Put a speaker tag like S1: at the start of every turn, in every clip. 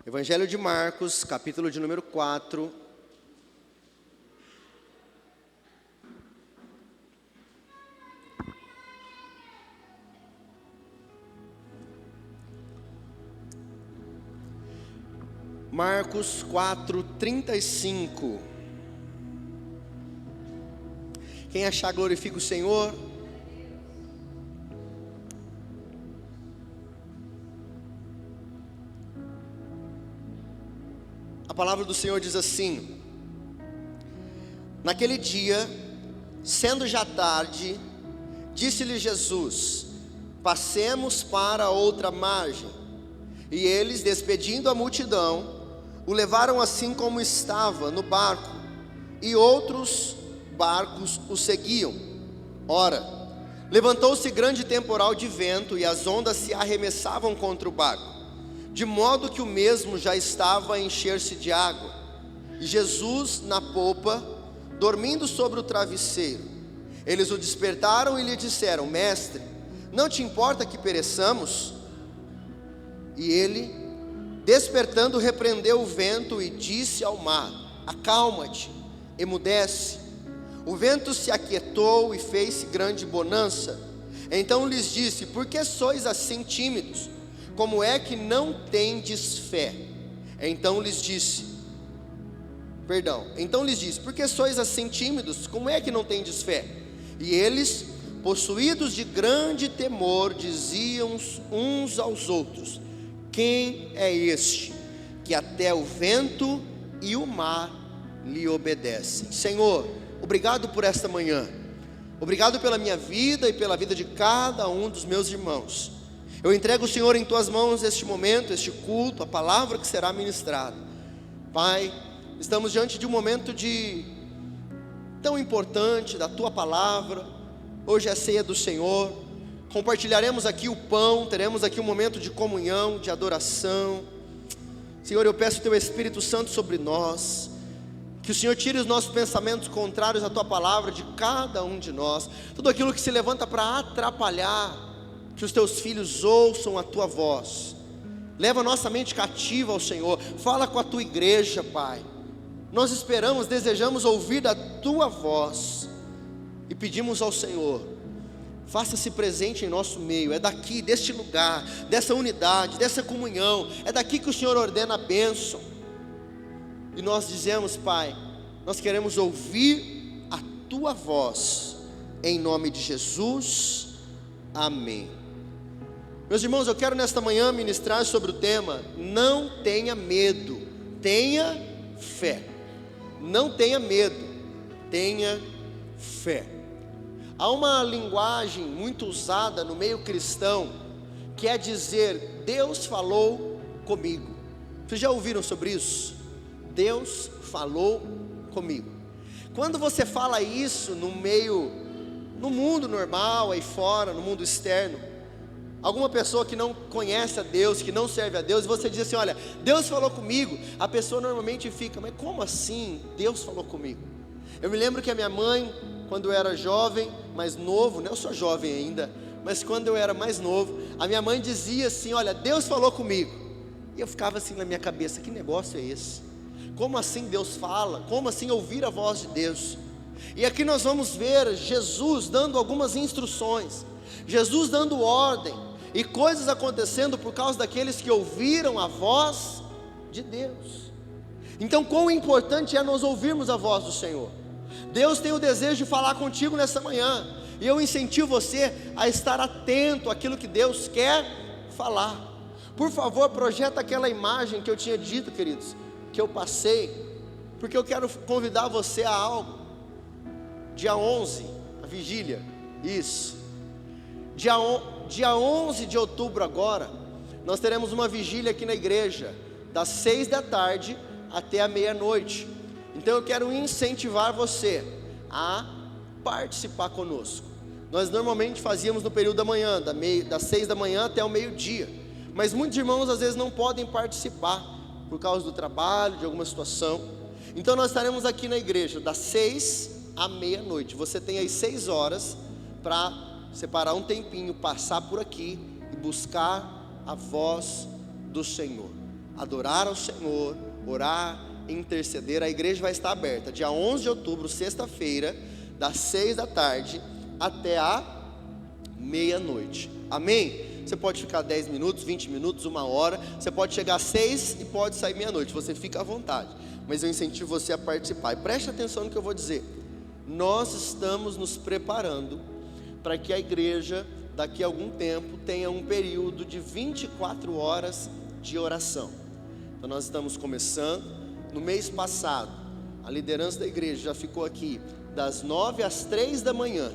S1: Evangelho de Marcos, capítulo de número 4. Marcos 4:35. Quem achar, glorifica o Senhor. A palavra do Senhor diz assim: naquele dia, sendo já tarde, disse-lhe Jesus: passemos para outra margem. E eles, despedindo a multidão, o levaram assim como estava no barco, e outros barcos o seguiam. Ora, levantou-se grande temporal de vento, e as ondas se arremessavam contra o barco, de modo que o mesmo já estava a encher-se de água. E Jesus na popa, dormindo sobre o travesseiro. Eles o despertaram e lhe disseram: Mestre, não te importa que pereçamos? E ele, despertando, repreendeu o vento e disse ao mar: acalma-te, emudece. O vento se aquietou e fez-se grande bonança. Então lhes disse: por que sois assim tímidos? Como é que não tendes fé? Então lhes disse: por que sois assim tímidos? Como é que não tendes fé? E eles, possuídos de grande temor, diziam uns aos outros: quem é este, que até o vento e o mar lhe obedecem? Senhor, obrigado por esta manhã. Obrigado pela minha vida e pela vida de cada um dos meus irmãos. Eu entrego o Senhor em tuas mãos este momento, este culto, a palavra que será ministrada. Pai, estamos diante de um momento tão importante da tua palavra. Hoje é a ceia do Senhor. Compartilharemos aqui o pão, teremos aqui um momento de comunhão, de adoração. Senhor, eu peço o teu Espírito Santo sobre nós, que o Senhor tire os nossos pensamentos contrários à tua palavra de cada um de nós. Tudo aquilo que se levanta para atrapalhar que os teus filhos ouçam a tua voz. Leva a nossa mente cativa ao Senhor. Fala com a tua igreja, Pai. Nós esperamos, desejamos ouvir da tua voz, e pedimos ao Senhor: faça-se presente em nosso meio. É daqui, deste lugar, dessa unidade, dessa comunhão, é daqui que o Senhor ordena a bênção. E nós dizemos: Pai, nós queremos ouvir a tua voz, em nome de Jesus, amém. Meus irmãos, eu quero nesta manhã ministrar sobre o tema: não tenha medo, tenha fé. Não tenha medo, tenha fé. Há uma linguagem muito usada no meio cristão, que é dizer: Deus falou comigo. Vocês já ouviram sobre isso? Deus falou comigo. Quando você fala isso no mundo normal, aí fora, no mundo externo, alguma pessoa que não conhece a Deus, que não serve a Deus, e você diz assim: olha, Deus falou comigo, a pessoa normalmente fica: mas como assim Deus falou comigo? Eu me lembro que a minha mãe, quando eu era jovem, mais novo, não, eu sou jovem ainda, mas quando eu era mais novo, a minha mãe dizia assim: olha, Deus falou comigo. E eu ficava assim na minha cabeça: que negócio é esse? Como assim Deus fala? Como assim ouvir a voz de Deus? E aqui nós vamos ver Jesus dando algumas instruções, Jesus dando ordem, e coisas acontecendo por causa daqueles que ouviram a voz de Deus. Então, quão importante é nós ouvirmos a voz do Senhor. Deus tem o desejo de falar contigo nessa manhã, e eu incentivo você a estar atento àquilo que Deus quer falar. Por favor, projeta aquela imagem que eu tinha dito, queridos, que eu passei, porque eu quero convidar você a algo. Dia 11, a vigília, isso. Dia 11 de outubro agora, nós teremos uma vigília aqui na igreja, das 6 da tarde até a meia-noite. Então eu quero incentivar você a participar conosco. Nós normalmente fazíamos no período da manhã, das 6 da manhã até o meio-dia, mas muitos irmãos às vezes não podem participar, por causa do trabalho, de alguma situação. Então nós estaremos aqui na igreja, das 6 à meia-noite. Você tem aí 6 horas para separar um tempinho, passar por aqui e buscar a voz do Senhor. adorar ao Senhor, orar, interceder. A igreja vai estar aberta dia 11 de outubro, sexta-feira, das 6 da tarde até a meia-noite. Amém? Você pode ficar 10 minutos, 20 minutos, 1 hora. Você pode chegar às 6 e pode sair meia-noite. Você fica à vontade, mas eu incentivo você a participar. E preste atenção no que eu vou dizer. Nós estamos nos preparando para que a igreja, daqui a algum tempo, tenha um período de 24 horas de oração. Então nós estamos começando. No mês passado, a liderança da igreja já ficou aqui das 9 às 3 da manhã.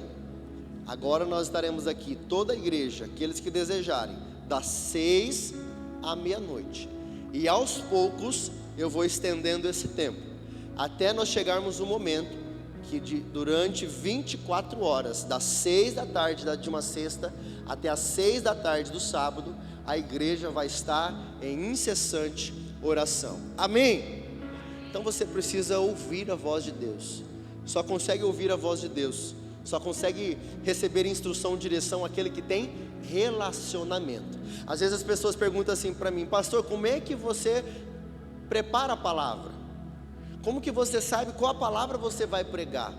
S1: Agora nós estaremos aqui, toda a igreja, aqueles que desejarem, das 6 à meia-noite. E aos poucos eu vou estendendo esse tempo, até nós chegarmos no momento que durante 24 horas, das 6 da tarde de uma sexta até as 6 da tarde do sábado, a igreja vai estar em incessante oração. Amém? Então você precisa ouvir a voz de Deus. Só consegue ouvir a voz de Deus, só consegue receber instrução, direção aquele que tem relacionamento. Às vezes as pessoas perguntam assim para mim: pastor, como é que você prepara a palavra? Como que você sabe qual a palavra você vai pregar?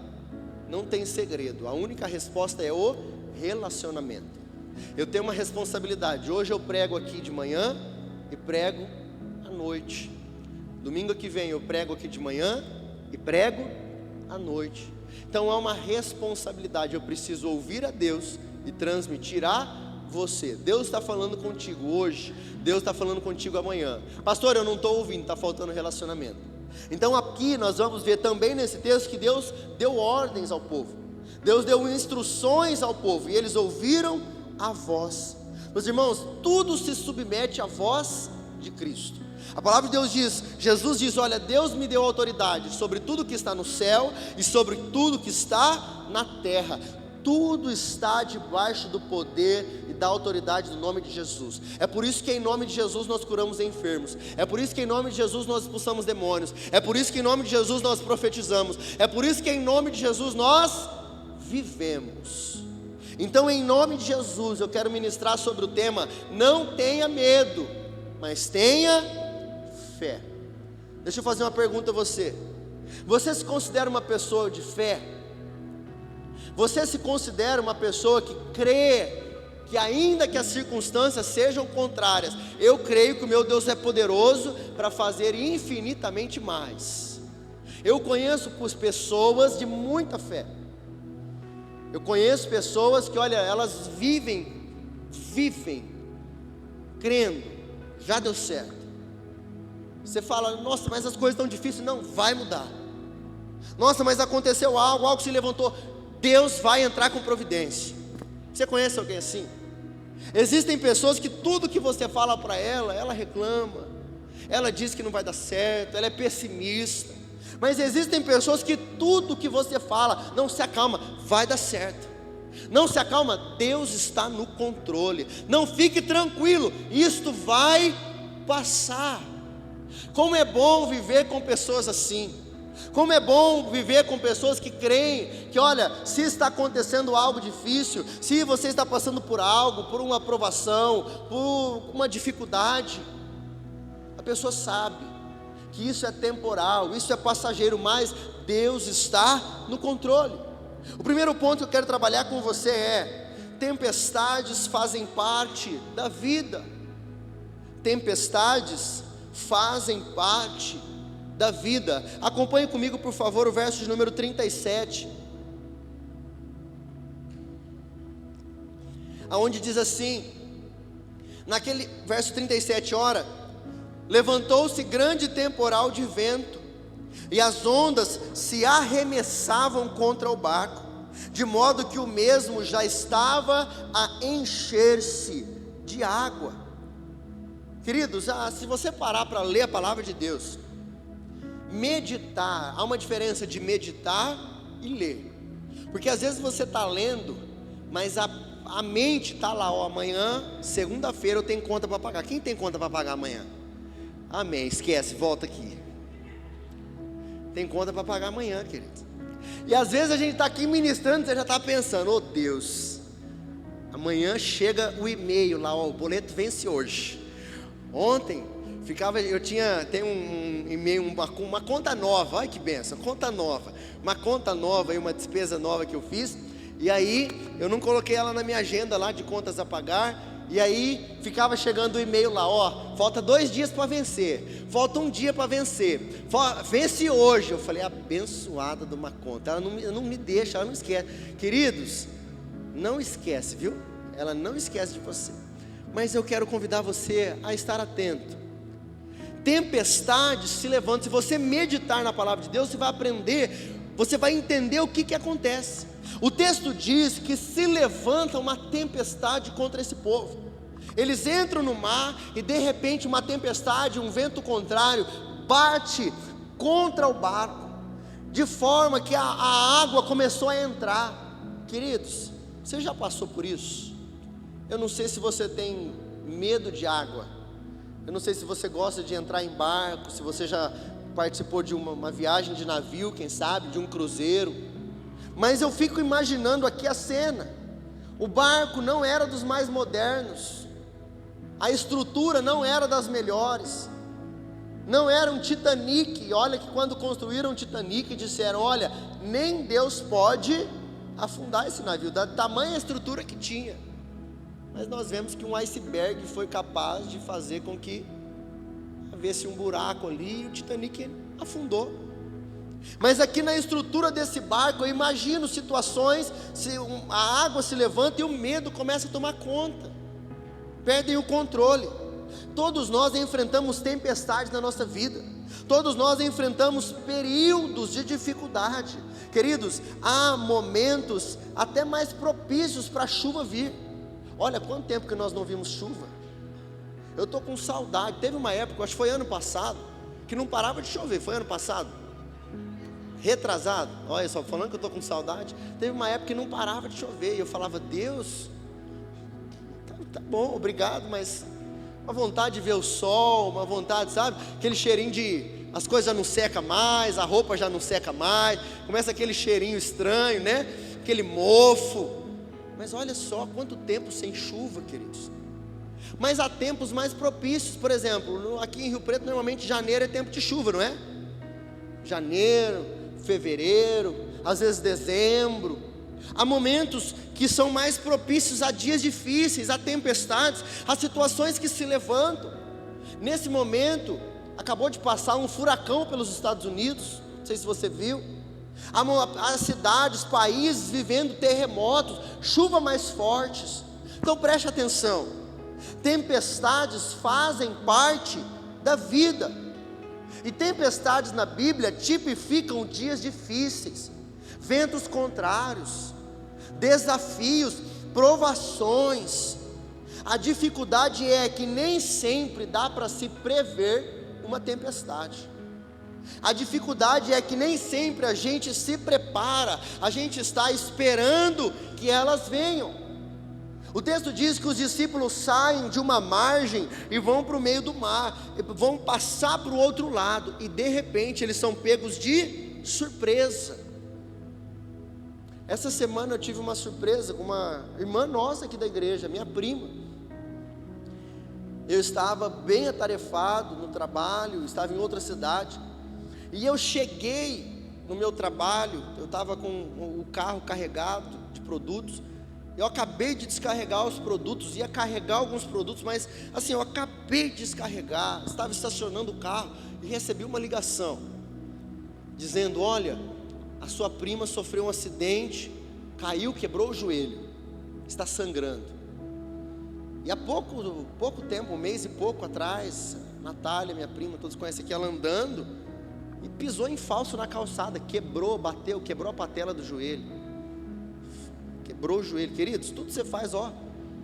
S1: Não tem segredo, a única resposta é o relacionamento. Eu tenho uma responsabilidade. Hoje eu prego aqui de manhã e prego à noite. Domingo que vem eu prego aqui de manhã e prego à noite. Então é uma responsabilidade. Eu preciso ouvir a Deus e transmitir a você. Deus está falando contigo hoje, Deus está falando contigo amanhã. Pastor, eu não estou ouvindo, está faltando relacionamento. Então aqui nós vamos ver também nesse texto que Deus deu ordens ao povo, Deus deu instruções ao povo, e eles ouviram a voz. Meus irmãos, tudo se submete à voz de Cristo. A palavra de Deus diz, Jesus diz: olha, Deus me deu autoridade sobre tudo que está no céu e sobre tudo que está na terra. Tudo está debaixo do poder e da autoridade do nome de Jesus. É por isso que em nome de Jesus nós curamos enfermos. É por isso que em nome de Jesus nós expulsamos demônios. É por isso que em nome de Jesus nós profetizamos. É por isso que em nome de Jesus nós vivemos. Então em nome de Jesus eu quero ministrar sobre o tema: não tenha medo, mas tenha fé. Deixa eu fazer uma pergunta a você. Você se considera uma pessoa de fé? Você se considera uma pessoa que crê que ainda que as circunstâncias sejam contrárias, eu creio que o meu Deus é poderoso para fazer infinitamente mais? Eu conheço pessoas de muita fé. Eu conheço pessoas que, olha, elas vivem crendo, já deu certo. Você fala: nossa, mas as coisas estão difíceis. Não, vai mudar. Nossa, mas aconteceu algo se levantou. Deus vai entrar com providência. Você conhece alguém assim? Existem pessoas que tudo que você fala para ela, ela reclama, ela diz que não vai dar certo, ela é pessimista. Mas existem pessoas que tudo que você fala: não, se acalma, vai dar certo. Não se acalma, Deus está no controle. Não, fique tranquilo, isto vai passar. Como é bom viver com pessoas assim. Como é bom viver com pessoas que creem que, olha, se está acontecendo algo difícil, se você está passando por algo, por uma provação, por uma dificuldade, a pessoa sabe que isso é temporal, isso é passageiro, mas Deus está no controle. O primeiro ponto que eu quero trabalhar com você é: tempestades fazem parte da vida. Tempestades fazem parte da vida. Acompanhe comigo, por favor, o verso de número 37, aonde diz assim, naquele verso 37, ora, levantou-se grande temporal de vento, e as ondas se arremessavam contra o barco, de modo que o mesmo já estava a encher-se de água. Queridos, se você parar para ler a palavra de Deus, meditar, há uma diferença de meditar e ler. Porque às vezes você está lendo, mas a mente está lá: ó, amanhã, segunda-feira, eu tenho conta para pagar. Quem tem conta para pagar amanhã? Amém, esquece, volta aqui. Tem conta para pagar amanhã, querido. E às vezes a gente está aqui ministrando, você já está pensando: oh Deus, amanhã chega o e-mail lá, ó, o boleto vence hoje. Ontem Tem um e-mail, uma conta nova, olha que benção, conta nova, uma conta nova e uma despesa nova que eu fiz, e aí eu não coloquei ela na minha agenda lá de contas a pagar, e aí ficava chegando o e-mail lá, ó, falta 2 dias para vencer, falta 1 dia para vencer, vence hoje. Eu falei, abençoada de uma conta, ela não me deixa, ela não esquece. Queridos, não esquece, viu? Ela não esquece de você. Mas eu quero convidar você a estar atento. Tempestades se levantam. Se você meditar na palavra de Deus, você vai aprender, você vai entender o que acontece. O texto diz que se levanta uma tempestade contra esse povo. Eles entram no mar e de repente uma tempestade, um vento contrário, bate contra o barco, de forma que a água começou a entrar. Queridos, você já passou por isso? Eu não sei se você tem medo de água, eu não sei se você gosta de entrar em barco, se você já participou de uma viagem de navio, quem sabe, de um cruzeiro, mas eu fico imaginando aqui a cena. O barco não era dos mais modernos, a estrutura não era das melhores, não era um Titanic. Olha que quando construíram o Titanic disseram, olha, nem Deus pode afundar esse navio, da tamanha estrutura que tinha. Mas nós vemos que um iceberg foi capaz de fazer com que houvesse um buraco ali e o Titanic afundou. Mas aqui na estrutura desse barco, eu imagino situações, a água se levanta e o medo começa a tomar conta, perdem o controle. Todos nós enfrentamos tempestades na nossa vida, todos nós enfrentamos períodos de dificuldade. Queridos, há momentos até mais propícios para a chuva vir. Olha quanto tempo que nós não vimos chuva. Eu estou com saudade. Teve uma época, acho que foi ano passado, que não parava de chover. Foi ano passado? Retrasado? Olha só, falando que eu estou com saudade. Teve uma época que não parava de chover, e eu falava, Deus, tá bom, obrigado, mas uma vontade de ver o sol, uma vontade, sabe, aquele cheirinho de, as coisas já não secam mais, a roupa já não seca mais, começa aquele cheirinho estranho, né, aquele mofo. Mas olha só, quanto tempo sem chuva, queridos. Mas há tempos mais propícios. Por exemplo, aqui em Rio Preto, normalmente janeiro é tempo de chuva, não é? Janeiro, fevereiro, às vezes dezembro. Há momentos que são mais propícios a dias difíceis, a tempestades, a situações que se levantam. Nesse momento, acabou de passar um furacão pelos Estados Unidos, não sei se você viu. Há cidades, países vivendo terremotos, chuvas mais fortes. Então preste atenção, tempestades fazem parte da vida. E tempestades na Bíblia tipificam dias difíceis, ventos contrários, desafios, provações. A dificuldade é que nem sempre dá para se prever uma tempestade. A dificuldade é que nem sempre a gente se prepara, a gente está esperando que elas venham. O texto diz que os discípulos saem de uma margem e vão para o meio do mar, vão passar para o outro lado, e de repente eles são pegos de surpresa. Essa semana eu tive uma surpresa com uma irmã nossa aqui da igreja, minha prima. Eu estava bem atarefado no trabalho, estava em outra cidade, e eu cheguei no meu trabalho, eu estava com o carro carregado de produtos. Eu acabei de descarregar os produtos, ia carregar alguns produtos, mas assim, eu acabei de descarregar, estava estacionando o carro e recebi uma ligação, dizendo, olha, a sua prima sofreu um acidente, caiu, quebrou o joelho, está sangrando. E há pouco tempo, 1 mês e pouco atrás, Natália, minha prima, todos conhecem aqui, ela andando, e pisou em falso na calçada, quebrou a patela do joelho, quebrou o joelho. Queridos, tudo que você faz, ó,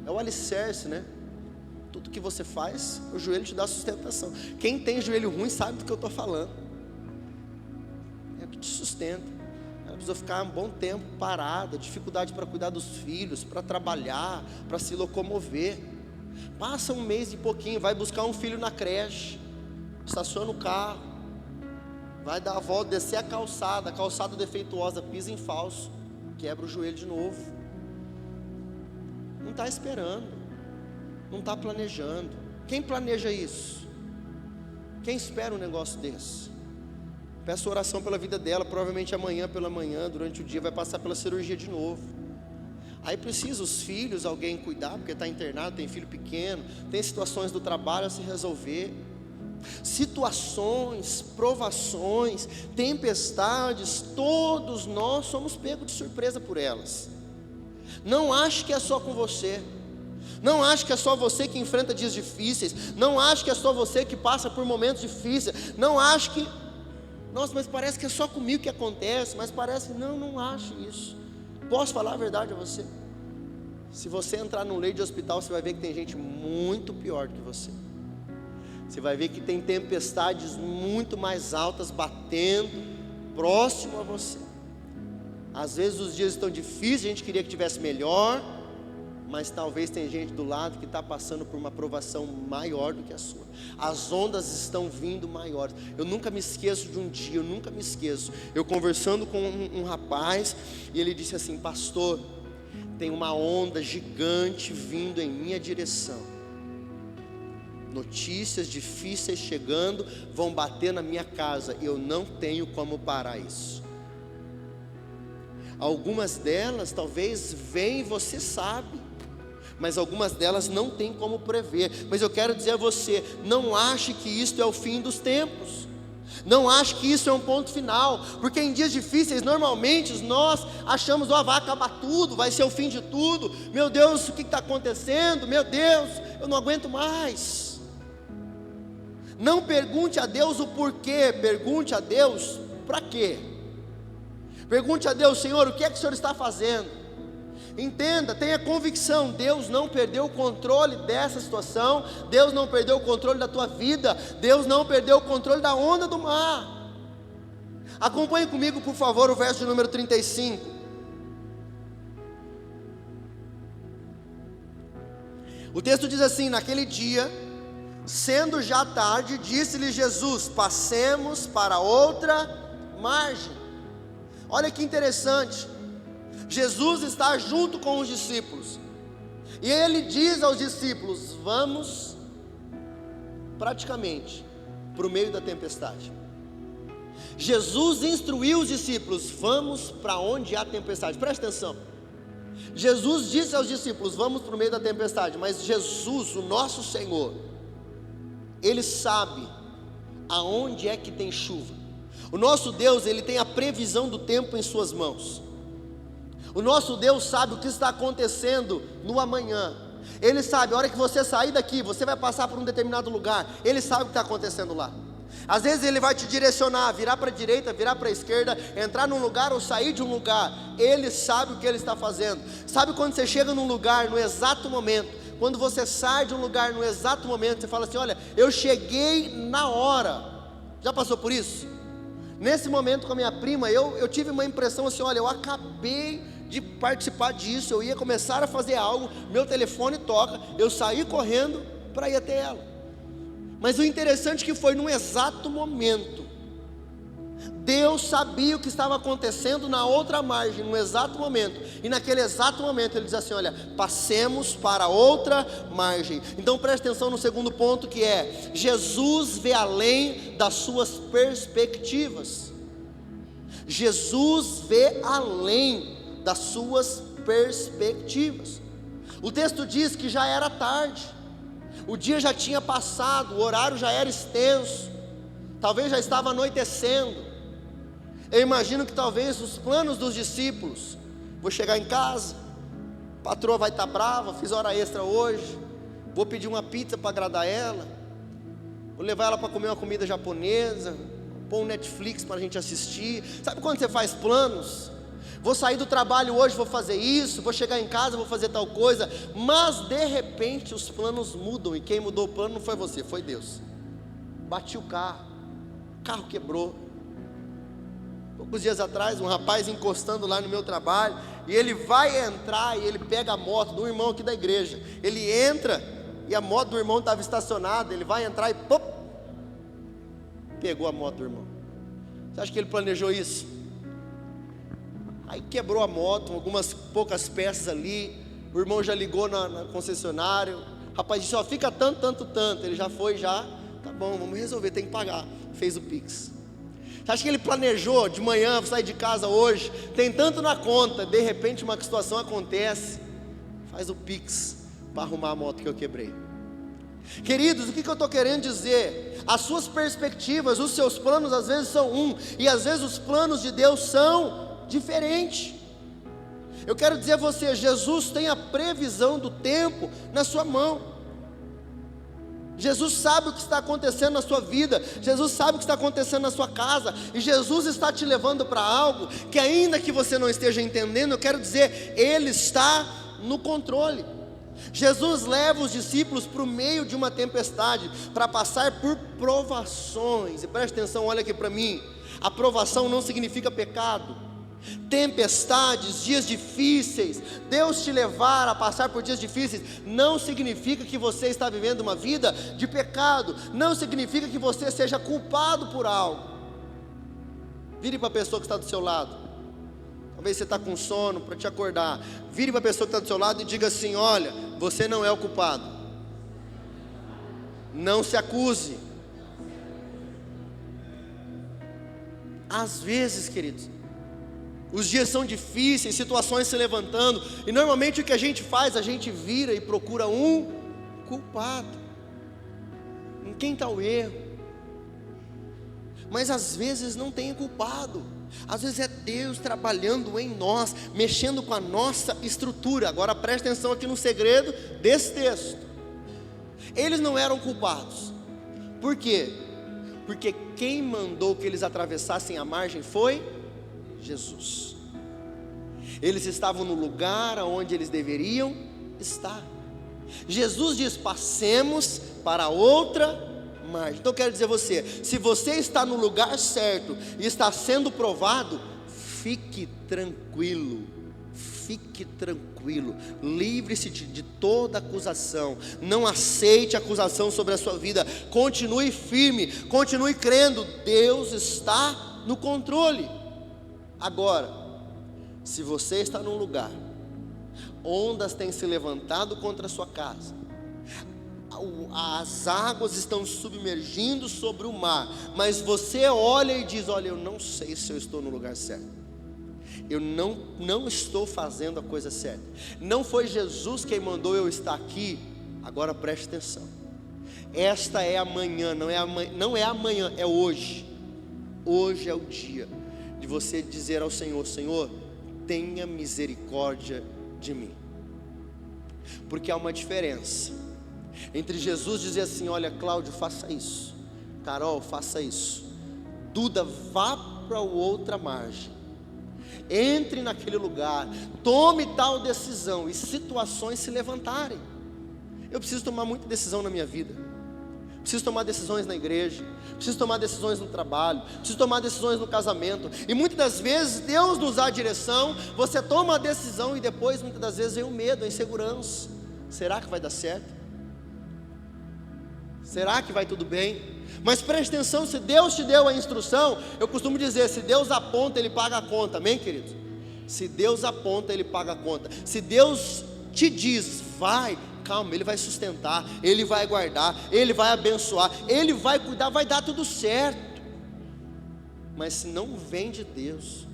S1: é o alicerce, né? Tudo que você faz, o joelho te dá sustentação. Quem tem joelho ruim sabe do que eu estou falando, é o que te sustenta. Ela precisou ficar um bom tempo parada, dificuldade para cuidar dos filhos, para trabalhar, para se locomover. Passa 1 mês e pouquinho, vai buscar um filho na creche, estaciona o carro, vai dar a volta, descer a calçada defeituosa, pisa em falso, quebra o joelho de novo. Não está esperando, não está planejando. Quem planeja isso? Quem espera um negócio desse? Peço oração pela vida dela. Provavelmente amanhã pela manhã, durante o dia, vai passar pela cirurgia de novo. Aí precisa os filhos, alguém cuidar, porque está internado, tem filho pequeno, tem situações do trabalho a se resolver. Situações, provações, tempestades, todos nós somos pegos de surpresa por elas. Não ache que é só com você. Não ache que é só você que enfrenta dias difíceis. Não ache que é só você que passa por momentos difíceis. Não ache que, nossa, mas parece que é só comigo que acontece. Mas parece, não ache isso. Posso falar a verdade a você? Se você entrar num leito de hospital, você vai ver que tem gente muito pior do que você. Você vai ver que tem tempestades muito mais altas batendo próximo a você. Às vezes os dias estão difíceis, a gente queria que tivesse melhor, mas talvez tem gente do lado que está passando por uma provação maior do que a sua. As ondas estão vindo maiores. Eu nunca me esqueço de um dia, eu conversando com um rapaz, e ele disse assim: pastor, tem uma onda gigante vindo em minha direção. Notícias difíceis chegando, vão bater na minha casa, eu não tenho como parar isso. Algumas delas talvez vêm e você sabe, mas algumas delas não tem como prever. Mas eu quero dizer a você, não ache que isto é o fim dos tempos. Não ache que isso é um ponto final, porque em dias difíceis normalmente nós achamos, vai acabar tudo, vai ser o fim de tudo. Meu Deus, o que está acontecendo? Meu Deus, eu não aguento mais. Não pergunte a Deus o porquê, pergunte a Deus para quê. Pergunte a Deus: Senhor, o que é que o Senhor está fazendo? Entenda, tenha convicção, Deus não perdeu o controle dessa situação, Deus não perdeu o controle da tua vida, Deus não perdeu o controle da onda do mar. Acompanhe comigo, por favor, o verso de número 35. O texto diz assim: naquele dia, sendo já tarde, disse-lhe Jesus: passemos para outra margem. Olha que interessante, Jesus está junto com os discípulos, e ele diz aos discípulos: vamos praticamente para o meio da tempestade. Jesus instruiu os discípulos: vamos para onde há tempestade. Presta atenção, Jesus disse aos discípulos: vamos para o meio da tempestade, mas Jesus, o nosso Senhor, Ele sabe aonde é que tem chuva. O nosso Deus, Ele tem a previsão do tempo em suas mãos. O nosso Deus sabe o que está acontecendo no amanhã. Ele sabe, a hora que você sair daqui, você vai passar por um determinado lugar, Ele sabe o que está acontecendo lá. Às vezes Ele vai te direcionar, virar para a direita, virar para a esquerda, entrar num lugar ou sair de um lugar. Ele sabe o que Ele está fazendo. Sabe quando você chega num lugar no exato momento, quando você sai de um lugar no exato momento, você fala assim: olha, eu cheguei na hora. Já passou por isso? Nesse momento com a minha prima, eu tive uma impressão assim: olha, eu acabei de participar disso, eu ia começar a fazer algo, meu telefone toca, eu saí correndo para ir até ela. Mas o interessante é que foi num exato momento, Deus sabia o que estava acontecendo na outra margem, no exato momento, e naquele exato momento Ele diz assim: olha, passemos para outra margem. Então preste atenção no segundo ponto, que é: Jesus vê além das suas perspectivas. Jesus vê além das suas perspectivas. O texto diz que já era tarde, o dia já tinha passado, o horário já era extenso, talvez já estava anoitecendo. Eu imagino que talvez os planos dos discípulos: vou chegar em casa, a patroa vai estar brava, fiz hora extra hoje, vou pedir uma pizza para agradar ela, vou levar ela para comer uma comida japonesa, pôr um Netflix para a gente assistir. Sabe quando você faz planos? Vou sair do trabalho hoje, vou fazer isso, vou chegar em casa, vou fazer tal coisa. Mas de repente os planos mudam, e quem mudou o plano não foi você, foi Deus. Bati o carro quebrou. Poucos dias atrás, um rapaz encostando lá no meu trabalho, e ele vai entrar, e ele pega a moto do irmão aqui da igreja. Ele entra, e a moto do irmão estava estacionada. Ele vai entrar e pop, pegou a moto do irmão. Você acha que ele planejou isso? Aí quebrou a moto, algumas poucas peças ali. O irmão já ligou na concessionária. O rapaz disse: ó, fica tanto. Ele já foi, já. Tá bom, vamos resolver, tem que pagar. Fez o Pix. Você acha que ele planejou de manhã, sair de casa hoje, tem tanto na conta, de repente uma situação acontece, faz o Pix para arrumar a moto que eu quebrei. Queridos, o que eu estou querendo dizer? As suas perspectivas, os seus planos às vezes são e às vezes os planos de Deus são diferentes. Eu quero dizer a você, Jesus tem a previsão do tempo na sua mão. Jesus sabe o que está acontecendo na sua vida, Jesus sabe o que está acontecendo na sua casa, e Jesus está te levando para algo que, ainda que você não esteja entendendo, eu quero dizer, Ele está no controle. Jesus leva os discípulos para o meio de uma tempestade, para passar por provações, e preste atenção, olha aqui para mim, a provação não significa pecado. Tempestades, dias difíceis, Deus te levar a passar por dias difíceis, não significa que você está vivendo uma vida de pecado, não significa que você seja culpado por algo. Vire para a pessoa que está do seu lado, talvez você está com sono, para te acordar, vire para a pessoa que está do seu lado e diga assim: olha, você não é o culpado, não se acuse. Às vezes, queridos, os dias são difíceis, situações se levantando, e normalmente o que a gente faz, a gente vira e procura um culpado. Em quem está o erro? Mas às vezes não tem culpado, às vezes é Deus trabalhando em nós, mexendo com a nossa estrutura. Agora preste atenção aqui no segredo desse texto. Eles não eram culpados. Por quê? Porque quem mandou que eles atravessassem a margem foi Jesus. Eles estavam no lugar onde eles deveriam estar. Jesus diz: passemos para outra margem. Então eu quero dizer a você, se você está no lugar certo e está sendo provado, fique tranquilo, livre-se de toda acusação, não aceite acusação sobre a sua vida, continue firme, continue crendo, Deus está no controle. Agora, se você está num lugar, ondas têm se levantado contra a sua casa, as águas estão submergindo sobre o mar, mas você olha e diz: olha, eu não sei se eu estou no lugar certo, eu não estou fazendo a coisa certa, não foi Jesus quem mandou eu estar aqui. Agora preste atenção, esta é a manhã, não é amanhã, é hoje. Hoje é o dia de você dizer ao Senhor: Senhor, tenha misericórdia de mim. Porque há uma diferença entre Jesus dizer assim: olha, Cláudio, faça isso, Carol, faça isso, Duda, vá para outra margem, entre naquele lugar, tome tal decisão, e situações se levantarem. Eu preciso tomar muita decisão na minha vida, preciso tomar decisões na igreja, preciso tomar decisões no trabalho, preciso tomar decisões no casamento, e muitas das vezes Deus nos dá a direção, você toma a decisão e depois muitas das vezes vem o medo, a insegurança. Será que vai dar certo? Será que vai tudo bem? Mas preste atenção, se Deus te deu a instrução, eu costumo dizer, se Deus aponta, Ele paga a conta, amém, queridos? Se Deus aponta, Ele paga a conta. Se Deus te diz, vai, calma, Ele vai sustentar, Ele vai guardar, Ele vai abençoar, Ele vai cuidar, vai dar tudo certo. Mas se não vem de Deus,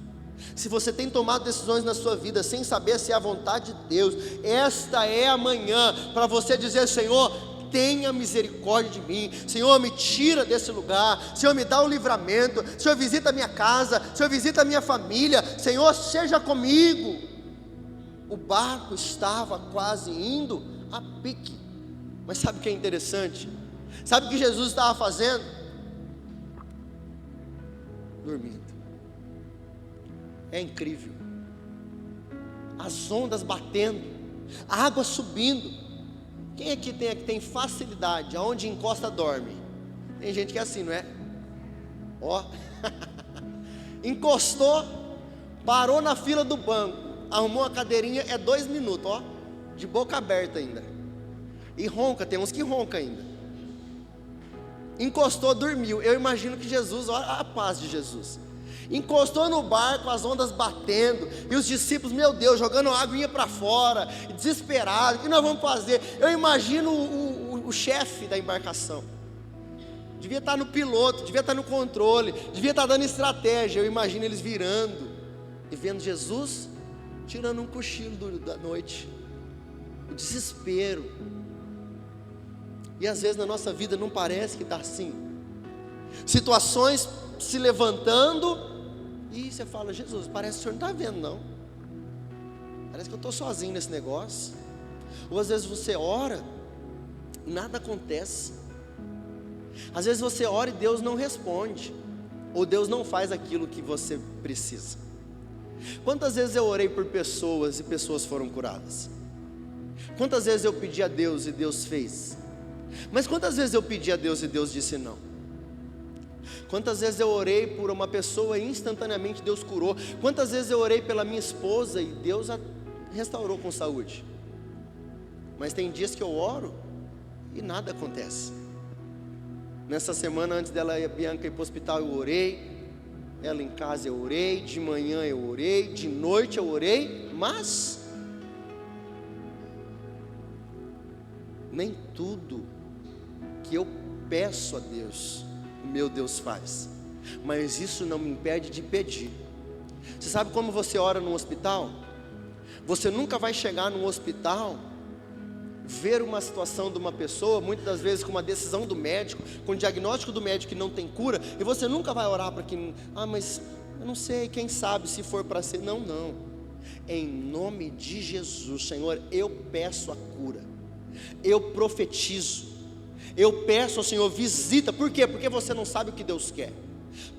S1: se você tem tomado decisões na sua vida sem saber se é a vontade de Deus, esta é a manhã para você dizer: Senhor, tenha misericórdia de mim, Senhor, me tira desse lugar, Senhor, me dá o livramento, Senhor, visita a minha casa, Senhor, visita a minha família, Senhor, seja comigo. O barco estava quase indo a pique, mas sabe o que é interessante? Sabe o que Jesus estava fazendo? Dormindo. É incrível, as ondas batendo, a água subindo. Quem aqui tem facilidade, aonde encosta dorme? Tem gente que é assim, não é? Ó, encostou, parou na fila do banco, arrumou uma cadeirinha, é 2 minutos, ó, de boca aberta ainda, e ronca, tem uns que ronca ainda. Encostou, dormiu. Eu imagino que Jesus, olha a paz de Jesus, encostou no barco, as ondas batendo, e os discípulos, meu Deus, jogando água para fora, desesperados, o que nós vamos fazer? Eu imagino o chefe da embarcação, devia estar no piloto, devia estar no controle, devia estar dando estratégia. Eu imagino eles virando e vendo Jesus tirando um cochilo da noite, o desespero. E às vezes na nossa vida não parece que está assim, situações se levantando, e você fala: Jesus, parece que o Senhor não está vendo não, parece que eu estou sozinho nesse negócio. Ou às vezes você ora e nada acontece. Às vezes você ora e Deus não responde, ou Deus não faz aquilo que você precisa. Quantas vezes eu orei por pessoas e pessoas foram curadas? Quantas vezes eu pedi a Deus e Deus fez? Mas quantas vezes eu pedi a Deus e Deus disse não? Quantas vezes eu orei por uma pessoa e instantaneamente Deus curou? Quantas vezes eu orei pela minha esposa e Deus a restaurou com saúde? Mas tem dias que eu oro e nada acontece. Nessa semana, antes dela e a Bianca ir para o hospital, eu orei. Ela em casa eu orei, de manhã eu orei, de noite eu orei, mas nem tudo que eu peço a Deus, o meu Deus faz. Mas isso não me impede de pedir. Você sabe como você ora no hospital? Você nunca vai chegar no hospital, ver uma situação de uma pessoa, muitas das vezes com uma decisão do médico, com o diagnóstico do médico que não tem cura, e você nunca vai orar para que, mas eu não sei, quem sabe se for para ser. Não, não. Em nome de Jesus, Senhor, eu peço a cura, eu profetizo, eu peço ao Senhor, visita. Por quê? Porque você não sabe o que Deus quer.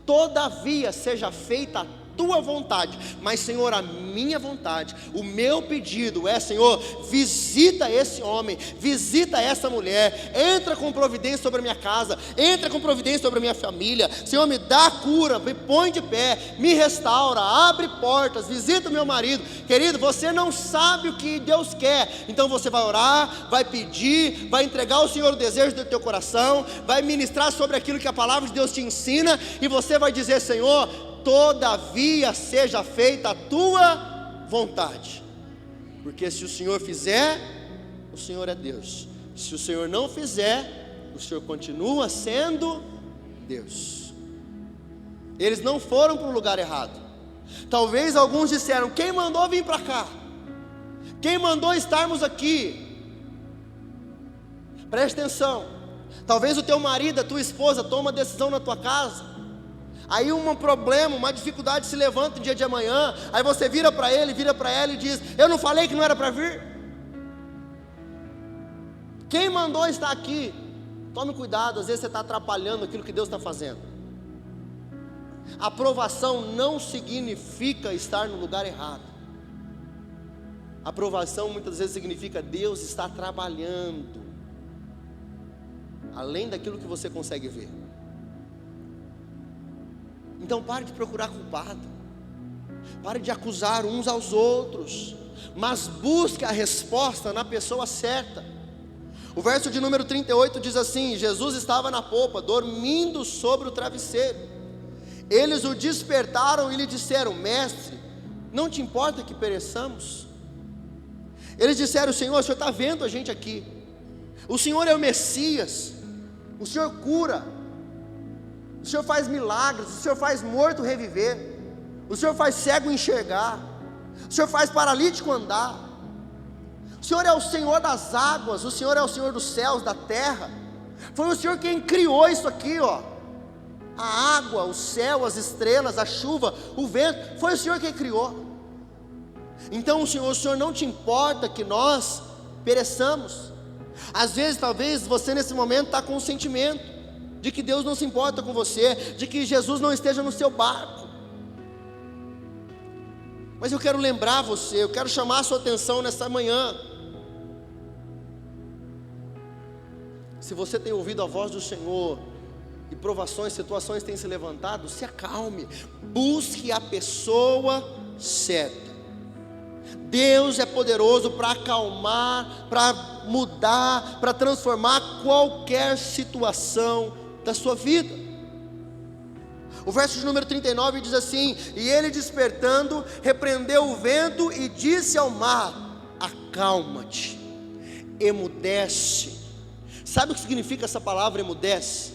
S1: Todavia seja feita a tua vontade, mas Senhor, a minha vontade, o meu pedido é: Senhor, visita esse homem, visita essa mulher, entra com providência sobre a minha casa, entra com providência sobre a minha família. Senhor, me dá cura, me põe de pé, me restaura, abre portas, visita o meu marido. Querido, você não sabe o que Deus quer, então você vai orar, vai pedir, vai entregar ao Senhor o desejo do teu coração, vai ministrar sobre aquilo que a palavra de Deus te ensina, e você vai dizer: Senhor, todavia seja feita a tua vontade. Porque se o Senhor fizer, o Senhor é Deus. Se o Senhor não fizer, o Senhor continua sendo Deus. Eles não foram para o lugar errado. Talvez alguns disseram: quem mandou vir para cá? Quem mandou estarmos aqui? Preste atenção. Talvez o teu marido, a tua esposa toma uma decisão na tua casa, aí um problema, uma dificuldade se levanta no dia de amanhã, aí você vira para ele, vira para ela e diz: eu não falei que não era para vir? Quem mandou estar aqui? Tome cuidado, às vezes você está atrapalhando aquilo que Deus está fazendo. Aprovação não significa estar no lugar errado. Aprovação muitas vezes significa Deus está trabalhando além daquilo que você consegue ver. Então pare de procurar culpado, pare de acusar uns aos outros, mas busque a resposta na pessoa certa. O verso de número 38 diz assim: Jesus estava na popa, dormindo sobre o travesseiro. Eles o despertaram e lhe disseram: mestre, não te importa que pereçamos? Eles disseram: Senhor, o Senhor está vendo a gente aqui, o Senhor é o Messias, o Senhor cura, o Senhor faz milagres, o Senhor faz morto reviver, o Senhor faz cego enxergar, o Senhor faz paralítico andar, o Senhor é o Senhor das águas, o Senhor é o Senhor dos céus, da terra. Foi o Senhor quem criou isso aqui, ó. A água, o céu, as estrelas, a chuva, o vento, foi o Senhor quem criou. Então o Senhor não te importa que nós pereçamos. Às vezes, talvez você nesse momento está com um sentimento de que Deus não se importa com você, de que Jesus não esteja no seu barco. Mas eu quero lembrar você, eu quero chamar a sua atenção nessa manhã. Se você tem ouvido a voz do Senhor e provações, situações têm se levantado, se acalme, busque a pessoa certa. Deus é poderoso para acalmar, para mudar, para transformar qualquer situação da sua vida. O verso de número 39 diz assim: e ele despertando, repreendeu o vento e disse ao mar: acalma-te, emudece. Sabe o que significa essa palavra emudece?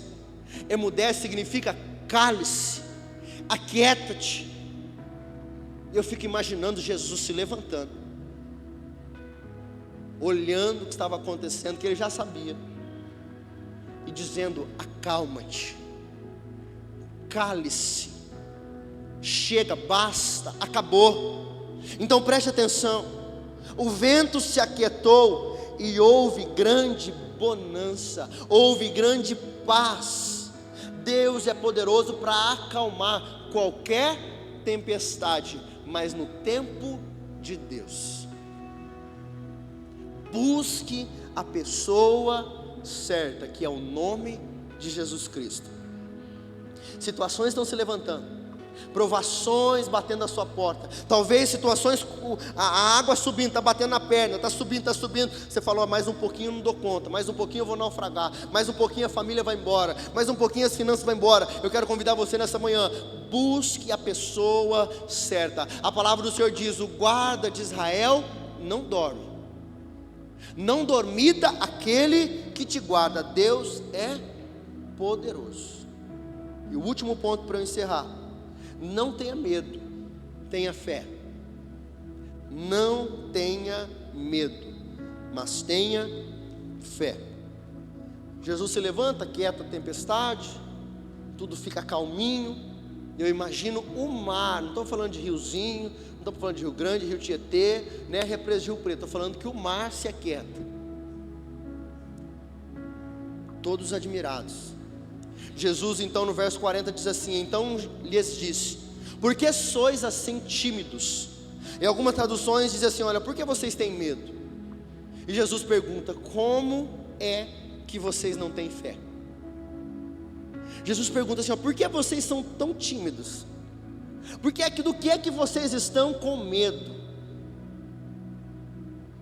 S1: Emudece significa cale-se, aquieta-te. Eu fico imaginando Jesus se levantando, olhando o que estava acontecendo, que ele já sabia, e dizendo: acalma-te, cale-se, chega, basta, acabou. Então preste atenção, o vento se aquietou e houve grande bonança, houve grande paz. Deus é poderoso para acalmar qualquer tempestade, mas no tempo de Deus. Busque a pessoa certa, que é o nome de Jesus Cristo. Situações estão se levantando, provações batendo na sua porta, talvez situações, a água subindo, está batendo na perna, está subindo, você falou: mais um pouquinho eu não dou conta, mais um pouquinho eu vou naufragar, mais um pouquinho a família vai embora, mais um pouquinho as finanças vão embora. Eu quero convidar você nessa manhã: busque a pessoa certa. A palavra do Senhor diz: o guarda de Israel não dorme, não dormita aquele que te guarda. Deus é poderoso. E o último ponto para eu encerrar: não tenha medo, tenha fé. Não tenha medo, mas tenha fé. Jesus se levanta, quieta a tempestade, tudo fica calminho. Eu imagino o mar, não estou falando de riozinho, não estou falando de Rio Grande, Rio Tietê, né, represa de Rio Preto, estou falando que o mar se aquieta. Todos admirados. Jesus então no verso 40 diz assim: então lhes disse: por que sois assim tímidos? Em algumas traduções diz assim: olha, por que vocês têm medo? E Jesus pergunta: como é que vocês não têm fé? Jesus pergunta assim: ó, por que vocês são tão tímidos? Do que é que vocês estão com medo?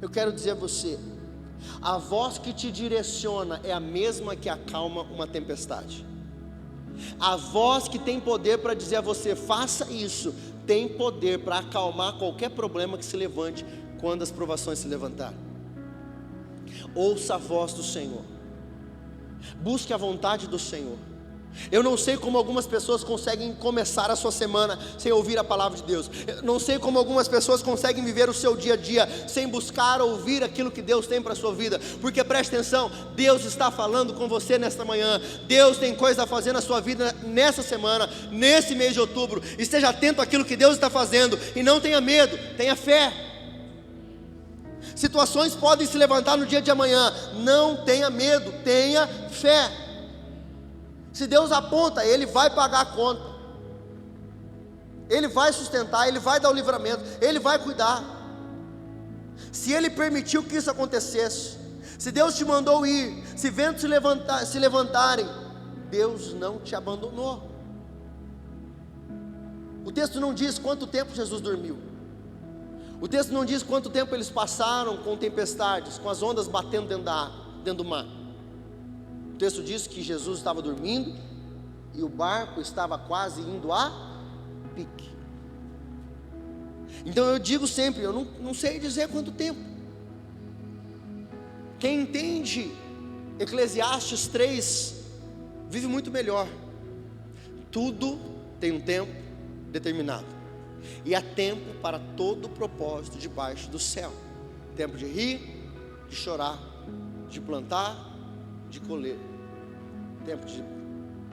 S1: Eu quero dizer a você: a voz que te direciona é a mesma que acalma uma tempestade. A voz que tem poder para dizer a você: faça isso, tem poder para acalmar qualquer problema que se levante quando as provações se levantarem. Ouça a voz do Senhor, busque a vontade do Senhor. Eu não sei como algumas pessoas conseguem começar a sua semana sem ouvir a palavra de Deus. Eu não sei como algumas pessoas conseguem viver o seu dia a dia sem buscar ouvir aquilo que Deus tem para a sua vida. Porque preste atenção, Deus está falando com você nesta manhã. Deus tem coisa a fazer na sua vida nessa semana, nesse mês de outubro. Esteja atento àquilo que Deus está fazendo e não tenha medo, tenha fé. Situações podem se levantar no dia de amanhã, não tenha medo, tenha fé. Se Deus aponta, Ele vai pagar a conta, Ele vai sustentar, Ele vai dar o livramento, Ele vai cuidar. Se Ele permitiu que isso acontecesse, se Deus te mandou ir, se ventos se levantarem, Deus não te abandonou. O texto não diz quanto tempo Jesus dormiu. O texto não diz quanto tempo eles passaram com tempestades, com as ondas batendo dentro do mar. O texto diz que Jesus estava dormindo e o barco estava quase indo a pique. Então eu digo sempre, eu não sei dizer quanto tempo. Quem entende Eclesiastes 3 vive muito melhor. Tudo tem um tempo determinado, e há tempo para todo propósito debaixo do céu. Tempo de rir, de chorar, de plantar, de colher. Tempo de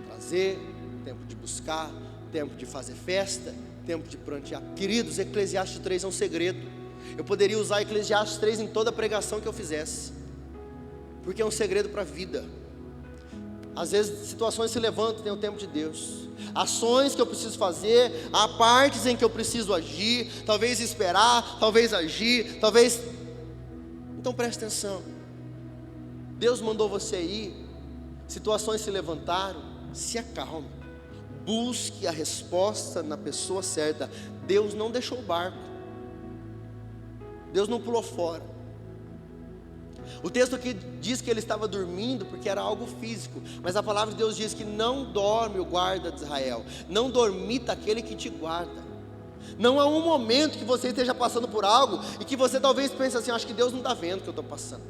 S1: prazer, tempo de buscar, tempo de fazer festa, tempo de prantear. Queridos, Eclesiastes 3 é um segredo. Eu poderia usar Eclesiastes 3 em toda pregação que eu fizesse, porque é um segredo para a vida. Às vezes situações se levantam, tem o tempo de Deus, ações que eu preciso fazer, há partes em que eu preciso agir, talvez esperar, talvez agir, talvez. Então preste atenção. Deus mandou você ir, situações se levantaram, se acalme, busque a resposta na pessoa certa. Deus não deixou o barco, Deus não pulou fora. O texto aqui diz que ele estava dormindo porque era algo físico, mas a palavra de Deus diz que não dorme o guarda de Israel, não dormita aquele que te guarda. Não há um momento que você esteja passando por algo e que você talvez pense assim: acho que Deus não está vendo o que eu estou passando.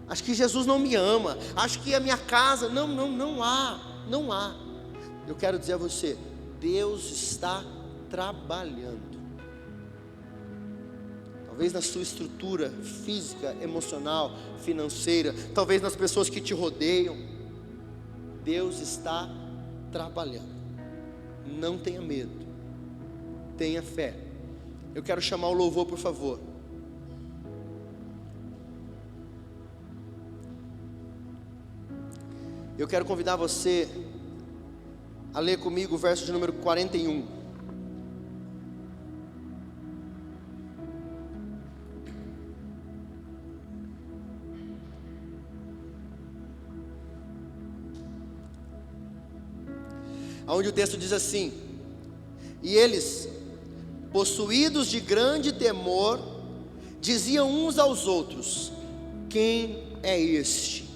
S1: Acho que Jesus não me ama. Acho que a minha casa, não há. Eu quero dizer a você, Deus está trabalhando. Talvez na sua estrutura física, emocional, financeira, talvez nas pessoas que te rodeiam. Deus está trabalhando. Não tenha medo, tenha fé. Eu quero chamar o louvor, por favor. Eu quero convidar você a ler comigo o verso de número 41. Onde o texto diz assim: e eles, possuídos de grande temor, diziam uns aos outros: quem é este,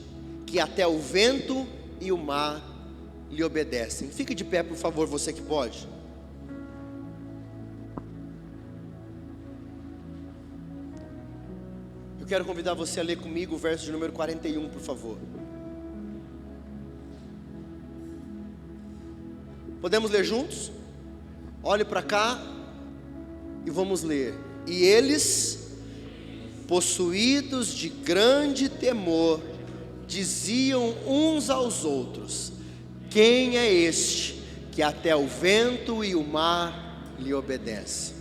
S1: que até o vento e o mar lhe obedecem? Fique de pé, por favor, você que pode. Eu quero convidar você a ler comigo o verso de número 41, por favor. Podemos ler juntos? Olhe para cá e vamos ler. E eles, possuídos de grande temor, diziam uns aos outros: quem é este, que até o vento e o mar lhe obedecem?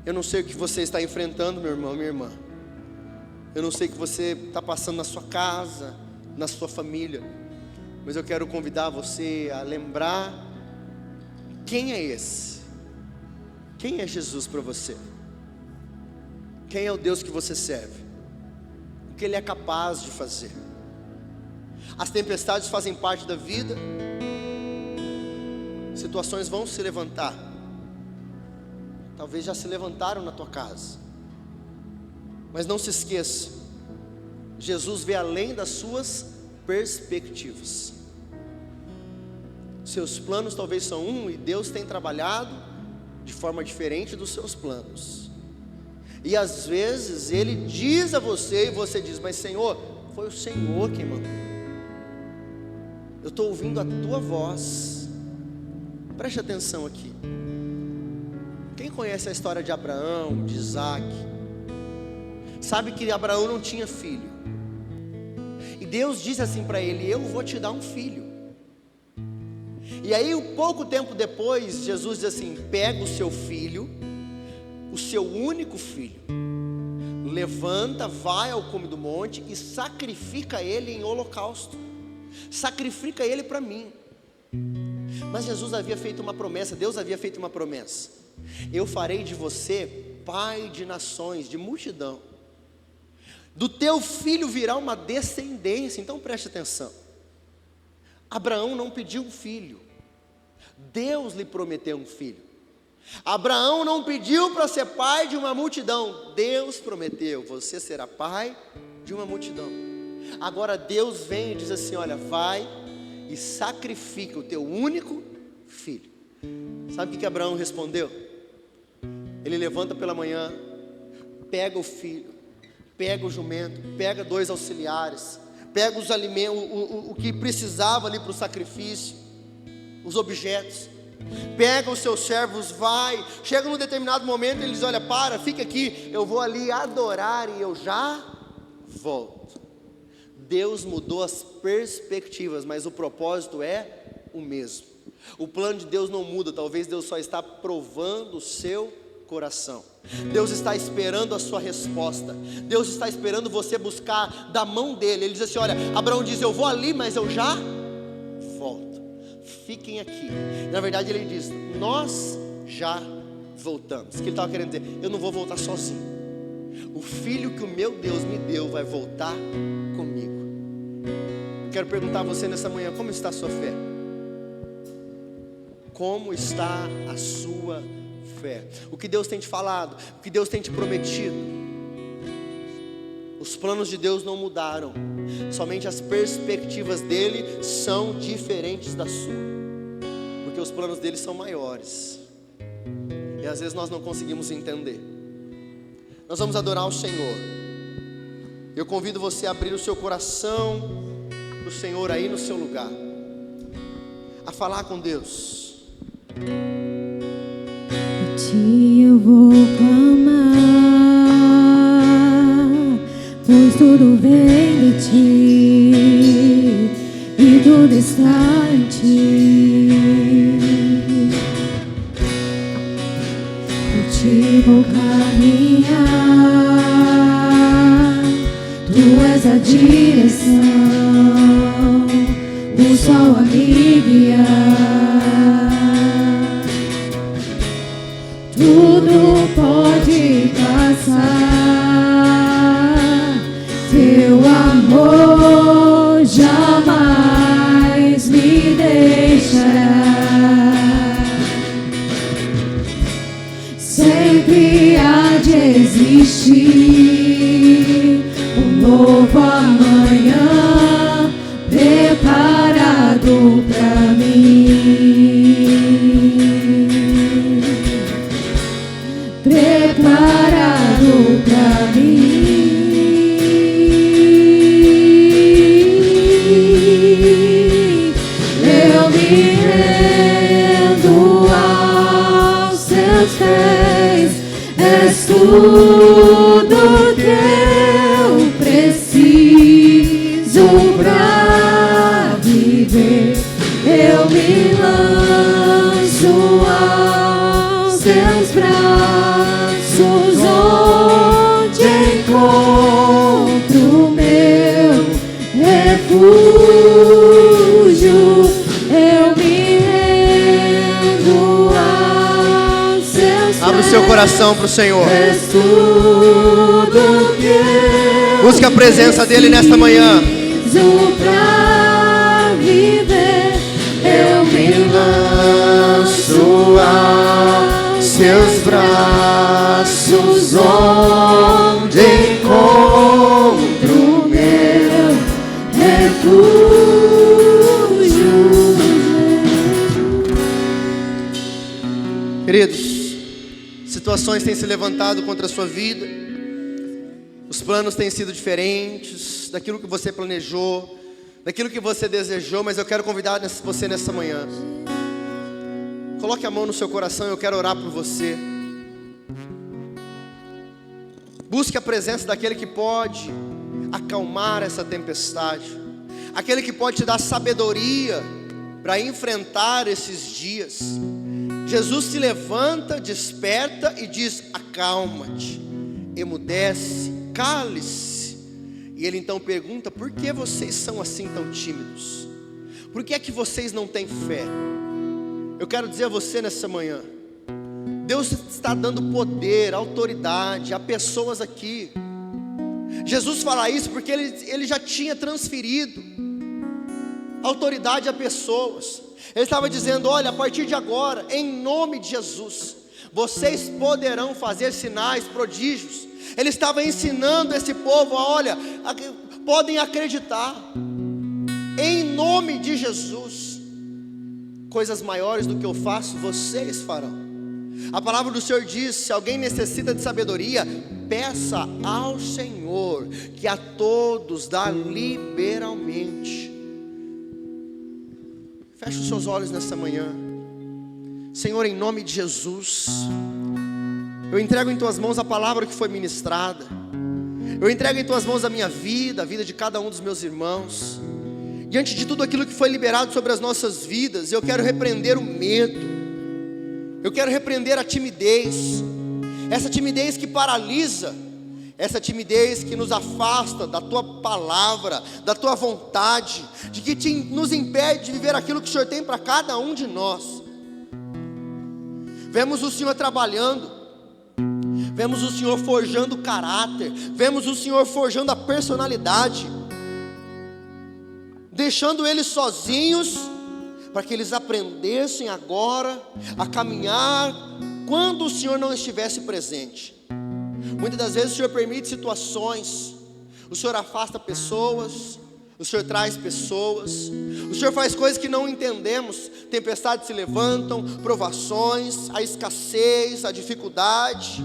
S1: Eu não sei o que você está enfrentando, meu irmão, minha irmã. Eu não sei o que você está passando na sua casa, na sua família. Mas eu quero convidar você a lembrar: quem é esse? Quem é Jesus para você? Quem é o Deus que você serve? O que Ele é capaz de fazer? As tempestades fazem parte da vida. Situações vão se levantar. Talvez já se levantaram na tua casa. Mas não se esqueça, Jesus vê além das suas perspectivas. Seus planos talvez são e Deus tem trabalhado de forma diferente dos seus planos. E às vezes Ele diz a você, e você diz: mas Senhor, foi o Senhor quem mandou. Eu estou ouvindo a tua voz. Preste atenção aqui. Quem conhece a história de Abraão, de Isaac, sabe que Abraão não tinha filho. E Deus disse assim para ele: eu vou te dar um filho. E aí, pouco tempo depois, Jesus diz assim: pega o seu filho, o seu único filho, levanta, vai ao cume do monte e sacrifica ele em holocausto. Sacrifica ele para mim. Mas Jesus havia feito uma promessa, Deus havia feito uma promessa: eu farei de você pai de nações, de multidão. Do teu filho virá uma descendência. Então preste atenção. Abraão não pediu um filho, Deus lhe prometeu um filho. Abraão não pediu para ser pai de uma multidão, Deus prometeu: você será pai de uma multidão. Agora Deus vem e diz assim: olha, vai e sacrifica o teu único filho. Sabe o que Abraão respondeu? Ele levanta pela manhã, pega o filho, pega o jumento, pega 2 auxiliares, pega os alimentos, o que precisava ali para o sacrifício, os objetos, pega os seus servos, vai, chega num determinado momento, ele diz: olha, fica aqui, eu vou ali adorar e eu já volto. Deus mudou as perspectivas, mas o propósito é o mesmo. O plano de Deus não muda. Talvez Deus só está provando o seu coração. Deus está esperando a sua resposta. Deus está esperando você buscar da mão dele. Ele diz assim: olha, Abraão diz: eu vou ali, mas eu já volto. Fiquem aqui. Na verdade ele diz: nós já voltamos. O que ele estava querendo dizer? Eu não vou voltar sozinho. O filho que o meu Deus me deu vai voltar comigo. Quero perguntar a você nessa manhã: como está a sua fé? Como está a sua fé? O que Deus tem te falado, o que Deus tem te prometido. Os planos de Deus não mudaram, somente as perspectivas dele são diferentes da sua, porque os planos dele são maiores, e às vezes nós não conseguimos entender. Nós vamos adorar o Senhor, Eu convido você a abrir o seu coração para o Senhor aí no seu lugar, a falar com Deus.
S2: A ti eu vou clamar, pois tudo vem de ti e tudo está em ti. Por ti vou caminhar, tu és a direção, o sol a me guiar. Tudo pode passar, teu amor jamais me deixará. Sempre há de existir um novo amanhã preparado pra mim, preparado pra mim. Eu me rendo aos teus pés, és tudo que eu preciso pra viver. Eu me lanço aos teus braços, onde encontro meu refúgio. Eu me rendo aos teus pés.
S1: Abre o seu coração para o Senhor.
S2: És tudo que eu
S1: Busque a presença dele nesta manhã.
S2: preciso pra viver. Eu me
S1: Lanço aos seus braços, onde encontro
S2: meu refúgio.
S1: Queridos, situações têm se levantado contra a sua vida, os planos têm sido diferentes daquilo que você planejou, daquilo que você desejou, mas eu quero convidar você nessa manhã. Coloque a mão no seu coração, eu quero orar por você. Busque a presença daquele que pode acalmar essa tempestade, aquele que pode te dar sabedoria para enfrentar esses dias. Jesus se levanta, desperta e diz: acalma-te, emudece, cale-se. E ele então pergunta: por que vocês são assim tão tímidos? Por que é que vocês não têm fé? Eu quero dizer a você nessa manhã, Deus está dando poder, autoridade a pessoas aqui. Jesus fala isso porque ele já tinha transferido autoridade a pessoas. Ele estava dizendo: olha, a partir de agora, em nome de Jesus, vocês poderão fazer sinais, prodígios. Ele estava ensinando esse povo a, olha, podem acreditar, em nome de Jesus, coisas maiores do que eu faço, vocês farão. A palavra do Senhor diz: se alguém necessita de sabedoria, peça ao Senhor, que a todos dá liberalmente. Feche os seus olhos nessa manhã. Senhor, em nome de Jesus, eu entrego em tuas mãos a palavra que foi ministrada. Eu entrego em tuas mãos a minha vida, a vida de cada um dos meus irmãos. Diante de tudo aquilo que foi liberado sobre as nossas vidas, eu quero repreender o medo, eu quero repreender a timidez, essa timidez que paralisa, essa timidez que nos afasta da tua palavra, da tua vontade, de que nos impede de viver aquilo que o Senhor tem para cada um de nós. Vemos o Senhor trabalhando, vemos o Senhor forjando o caráter, vemos o Senhor forjando a personalidade, deixando eles sozinhos, para que eles aprendessem agora a caminhar quando o Senhor não estivesse presente. Muitas das vezes o Senhor permite situações, o Senhor afasta pessoas, o Senhor traz pessoas, o Senhor faz coisas que não entendemos. Tempestades se levantam, provações, a escassez, a dificuldade.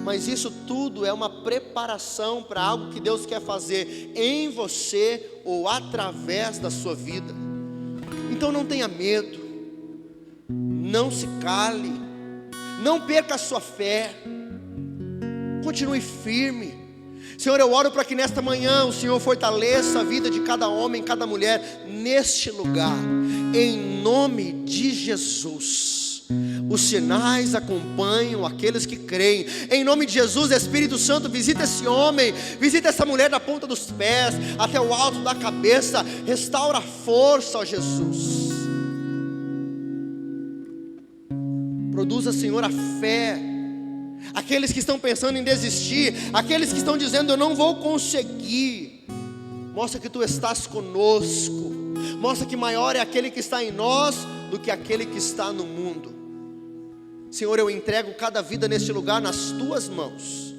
S1: mas isso tudo é uma preparação para algo que Deus quer fazer em você ou através da sua vida. Então não tenha medo, não se cale, não perca a sua fé, continue firme. Senhor, eu oro para que nesta manhã o Senhor fortaleça a vida de cada homem, cada mulher neste lugar, em nome de Jesus. Os sinais acompanham aqueles que creem. Em nome de Jesus, Espírito Santo, visita esse homem, visita essa mulher da ponta dos pés até o alto da cabeça. Restaura a força, ó Jesus. Produza, Senhor, a fé. Aqueles que estão pensando em desistir, aqueles que estão dizendo eu não vou conseguir, mostra que Tu estás conosco. Mostra que maior é aquele que está em nós do que aquele que está no mundo. Senhor, eu entrego cada vida neste lugar nas Tuas mãos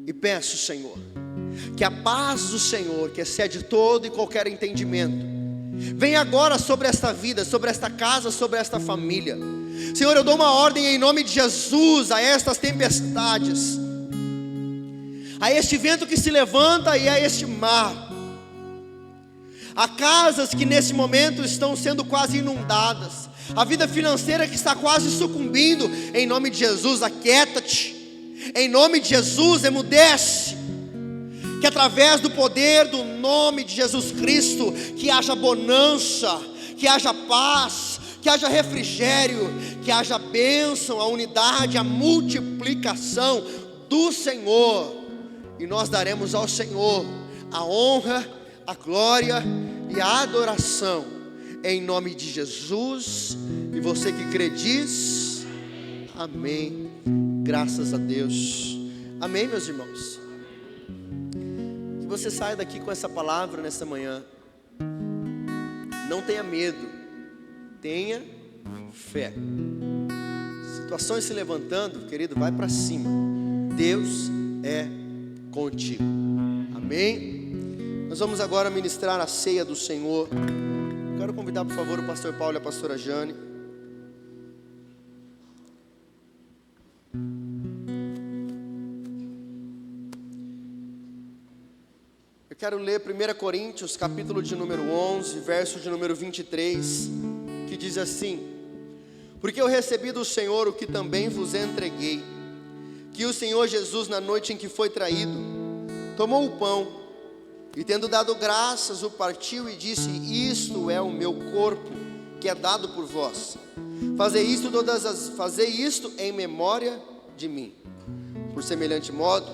S1: e peço, Senhor, que a paz do Senhor, que excede todo e qualquer entendimento, venha agora sobre esta vida, sobre esta casa, sobre esta família. Senhor, eu dou uma ordem em nome de Jesus a estas tempestades, a este vento que se levanta e a este mar. Há casas que nesse momento estão sendo quase inundadas, a vida financeira que está quase sucumbindo. Em nome de Jesus, aquieta-te. Em nome de Jesus, emudece. Que através do poder do nome de Jesus Cristo, que haja bonança, que haja paz, que haja refrigério, que haja bênção, a unidade, a multiplicação do Senhor. E nós daremos ao Senhor a honra, a glória e a adoração, em nome de Jesus. E você que crê diz amém. Graças a Deus. Amém, meus irmãos. Que você saia daqui com essa palavra nessa manhã. Não tenha medo, tenha fé. Situações se levantando, querido, vai para cima. Deus é contigo. Amém. Nós vamos agora ministrar a ceia do Senhor. Quero convidar, por favor, o pastor Paulo e a pastora Jane. Eu quero ler 1 Coríntios, capítulo de número 11, verso de número 23, que diz assim: porque eu recebi do Senhor o que também vos entreguei, que o Senhor Jesus, na noite em que foi traído, tomou o pão, e tendo dado graças, o partiu e disse: isto é o meu corpo, que é dado por vós. Fazei isto em memória de mim. Por semelhante modo,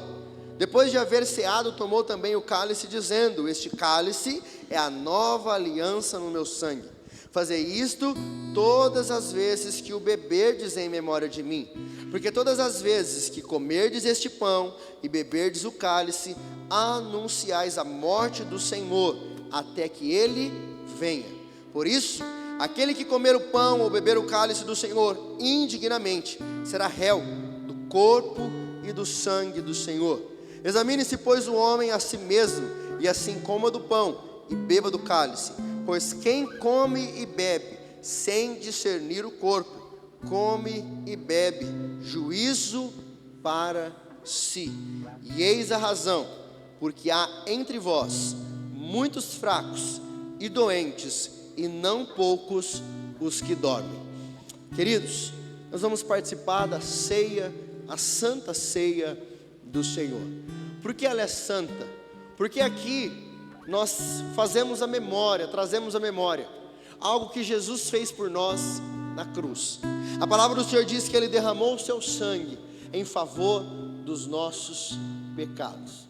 S1: depois de haver ceado, tomou também o cálice, dizendo: este cálice é a nova aliança no meu sangue. Fazei isto todas as vezes que o beberdes em memória de mim. Porque todas as vezes que comerdes este pão e beberdes o cálice, anunciais a morte do Senhor, até que Ele venha. Por isso, aquele que comer o pão ou beber o cálice do Senhor indignamente, será réu do corpo e do sangue do Senhor. Examine-se, pois, o homem a si mesmo, e assim coma do pão e beba do cálice. Pois quem come e bebe sem discernir o corpo, come e bebe juízo para si. E eis a razão, porque há entre vós muitos fracos e doentes, e não poucos os que dormem. Queridos, nós vamos participar da ceia, a santa ceia do Senhor. Por que ela é santa? Porque aqui nós fazemos a memória, trazemos a memória, algo que Jesus fez por nós na cruz. A palavra do Senhor diz que Ele derramou o seu sangue em favor dos nossos pecados.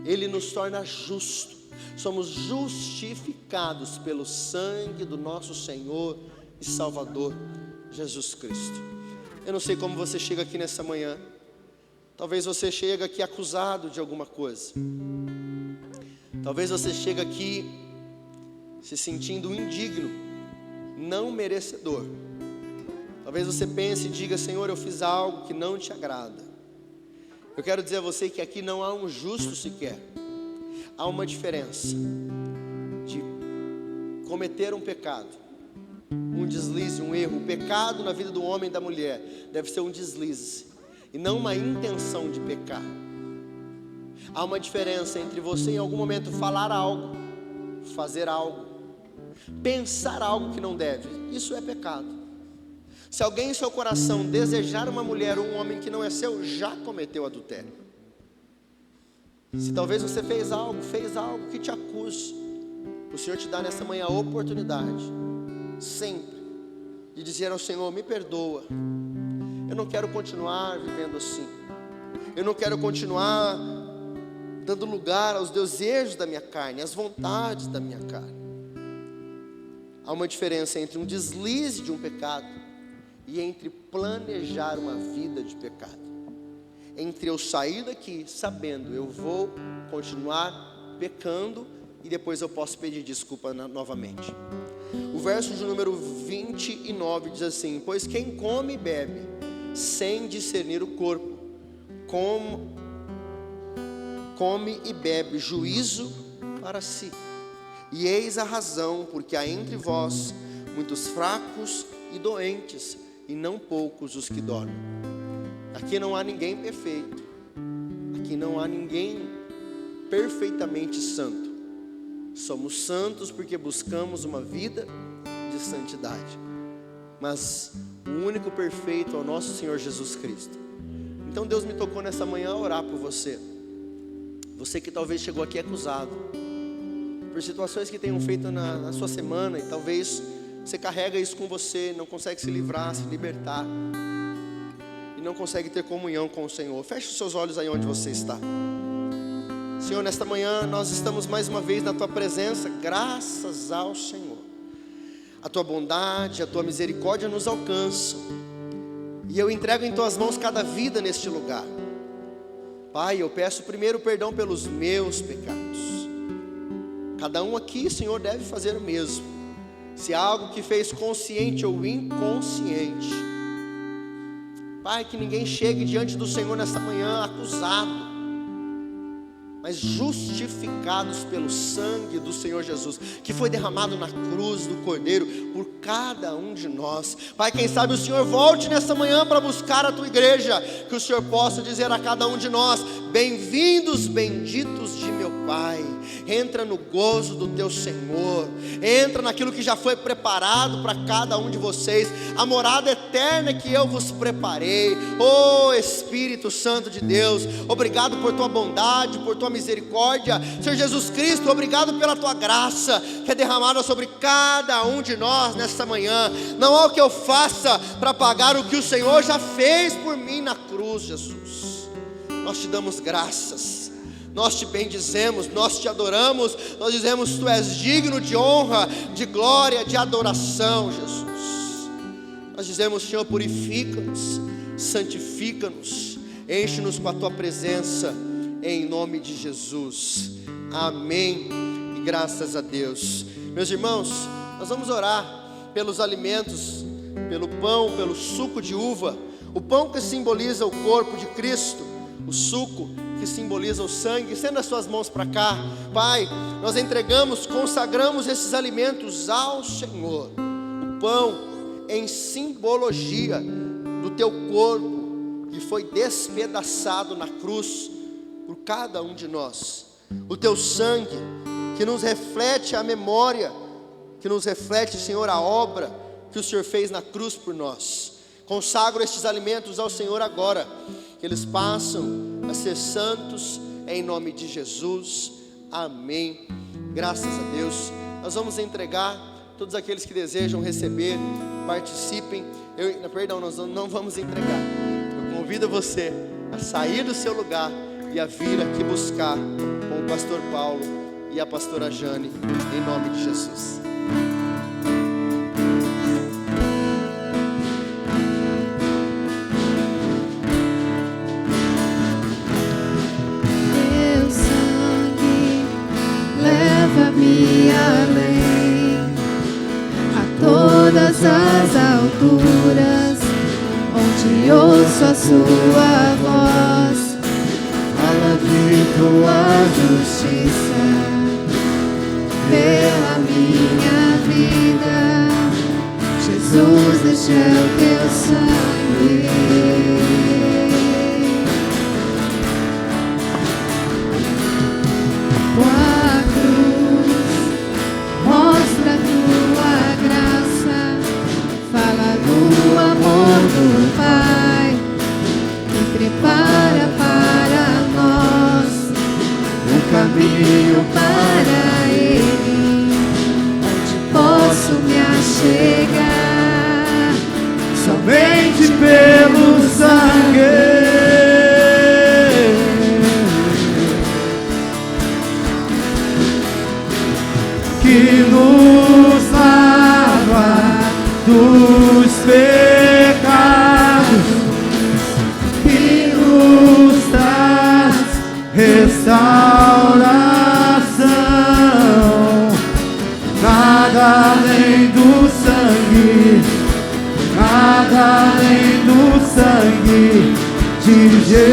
S1: Ele nos torna justos, somos justificados pelo sangue do nosso Senhor e Salvador Jesus Cristo. Eu não sei como você chega aqui nessa manhã. Talvez você chegue aqui acusado de alguma coisa. Talvez você chegue aqui se sentindo indigno, não merecedor. Talvez você pense e diga: Senhor, eu fiz algo que não te agrada. Eu quero dizer a você que aqui não há um justo sequer. Há uma diferença de cometer um pecado, um deslize, um erro. O pecado na vida do homem e da mulher deve ser um deslize. e não uma intenção de pecar. Há uma diferença entre você em algum momento falar algo, fazer algo, pensar algo que não deve. Isso é pecado. Se alguém em seu coração desejar uma mulher ou um homem que não é seu, já cometeu adultério. Se talvez você fez algo que te acuse, o Senhor te dá nessa manhã a oportunidade, sempre, de dizer ao Senhor: me perdoa, eu não quero continuar vivendo assim, eu não quero continuar dando lugar aos desejos da minha carne, às vontades da minha carne. Há uma diferença entre um deslize de um pecado e entre planejar uma vida de pecado. Entre eu sair daqui sabendo eu vou continuar pecando e depois eu posso pedir desculpa novamente. O verso de número 29 diz assim: pois quem come e bebe sem discernir o corpo, come e bebe juízo para si. E eis a razão, porque há entre vós muitos fracos e doentes, e não poucos os que dormem. Aqui não há ninguém perfeito, aqui não há ninguém perfeitamente santo. Somos santos porque buscamos uma vida de santidade, mas o único perfeito é o nosso Senhor Jesus Cristo. Então Deus me tocou nessa manhã a orar por você. Você que talvez chegou aqui acusado por situações que tenham feito na sua semana, e talvez você carrega isso com você, não consegue se livrar, se libertar, e não consegue ter comunhão com o Senhor. Feche os seus olhos aí onde você está. Senhor, nesta manhã nós estamos mais uma vez na Tua presença, graças ao Senhor. A Tua bondade, a Tua misericórdia nos alcançam, e eu entrego em Tuas mãos cada vida neste lugar. Pai, eu peço primeiro perdão pelos meus pecados. Cada um aqui, Senhor, deve fazer o mesmo. Se há algo que fez consciente ou inconsciente, Pai, que ninguém chegue diante do Senhor nesta manhã acusado, mas justificados pelo sangue do Senhor Jesus, que foi derramado na cruz do Cordeiro por cada um de nós. Pai, quem sabe o Senhor volte nessa manhã para buscar a Tua igreja, que o Senhor possa dizer a cada um de nós: bem-vindos, benditos de meu Pai. Entra no gozo do Teu Senhor, entra naquilo que já foi preparado para cada um de vocês, a morada eterna que eu vos preparei. Oh Espírito Santo de Deus, obrigado por Tua bondade, por Tua misericórdia. Senhor Jesus Cristo, obrigado pela Tua graça que é derramada sobre cada um de nós nesta manhã. Não há o que eu faça para pagar o que o Senhor já fez por mim na cruz, Jesus. Nós te damos graças, nós te bendizemos, nós te adoramos, nós dizemos: Tu és digno de honra, de glória, de adoração, Jesus. Nós dizemos: Senhor, purifica-nos, santifica-nos, enche-nos com a Tua presença, em nome de Jesus, amém, e graças a Deus. Meus irmãos, nós vamos orar pelos alimentos, pelo pão, pelo suco de uva. O pão que simboliza o corpo de Cristo, o suco que simboliza o sangue. Estenda as suas mãos para cá. Pai, nós entregamos, consagramos esses alimentos ao Senhor. O pão em simbologia do Teu corpo, que foi despedaçado na cruz por cada um de nós. O Teu sangue, que nos reflete a memória, que nos reflete, Senhor, a obra que o Senhor fez na cruz por nós. Consagro estes alimentos ao Senhor agora, que eles passam a ser santos, em nome de Jesus, amém, graças a Deus. Nós vamos entregar, todos aqueles que desejam receber, participem. Nós não vamos entregar. Eu convido você a sair do seu lugar e a vir aqui buscar com o pastor Paulo e a pastora Jane, em nome de Jesus.
S2: Teu sangue leva-me além, a todas as alturas, onde ouço a Sua voz. Fala de Tua justiça pela minha vida. Jesus, deixa o Teu sangue caminho para Ele, onde posso me achegar,
S3: somente pelo sangue que nos lava dos pecados, que nos traz restauração. Nada além do sangue, nada além do sangue de Jesus,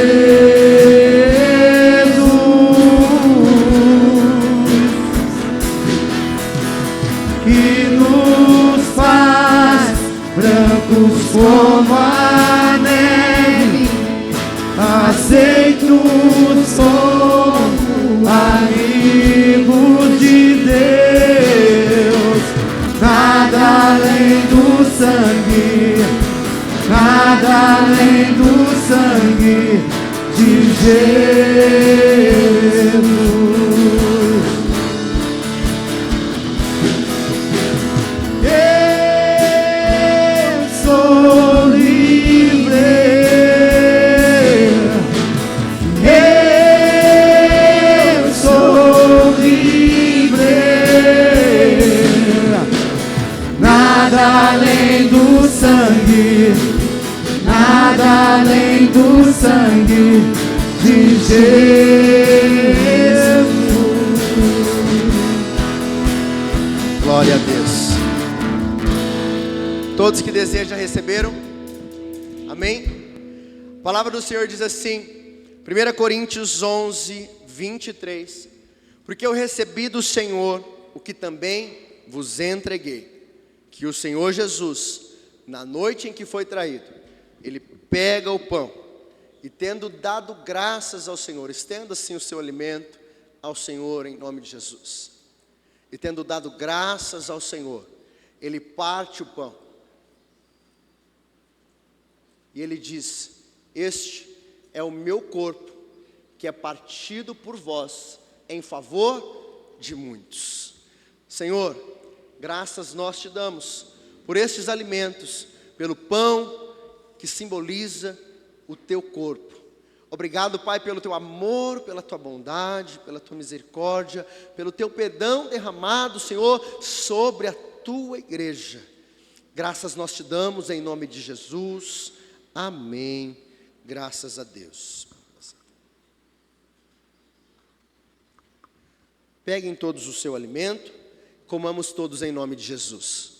S3: que nos faz brancos como a neve, aceitos como amigos de Deus. Nada além do sangue, nada além do sangue de Jesus. Eu sou livre, eu sou livre. Nada além do sangue, nada além do sangue de Jesus.
S1: Glória a Deus. Todos que desejam receberam? Amém? A palavra do Senhor diz assim, 1 Coríntios 11, 23. Porque eu recebi do Senhor o que também vos entreguei, que o Senhor Jesus, na noite em que foi traído, Ele pega o pão e, tendo dado graças ao Senhor, estenda assim o seu alimento ao Senhor em nome de Jesus. E tendo dado graças ao Senhor, Ele parte o pão e Ele diz: este é o meu corpo, que é partido por vós em favor de muitos. Senhor, graças nós te damos por estes alimentos, pelo pão que simboliza o teu corpo. Obrigado, Pai, pelo teu amor, pela tua bondade, pela tua misericórdia, pelo teu perdão derramado, Senhor, sobre a tua igreja. Graças nós te damos em nome de Jesus. Amém. Graças a Deus. Peguem todos o seu alimento, comamos todos em nome de Jesus.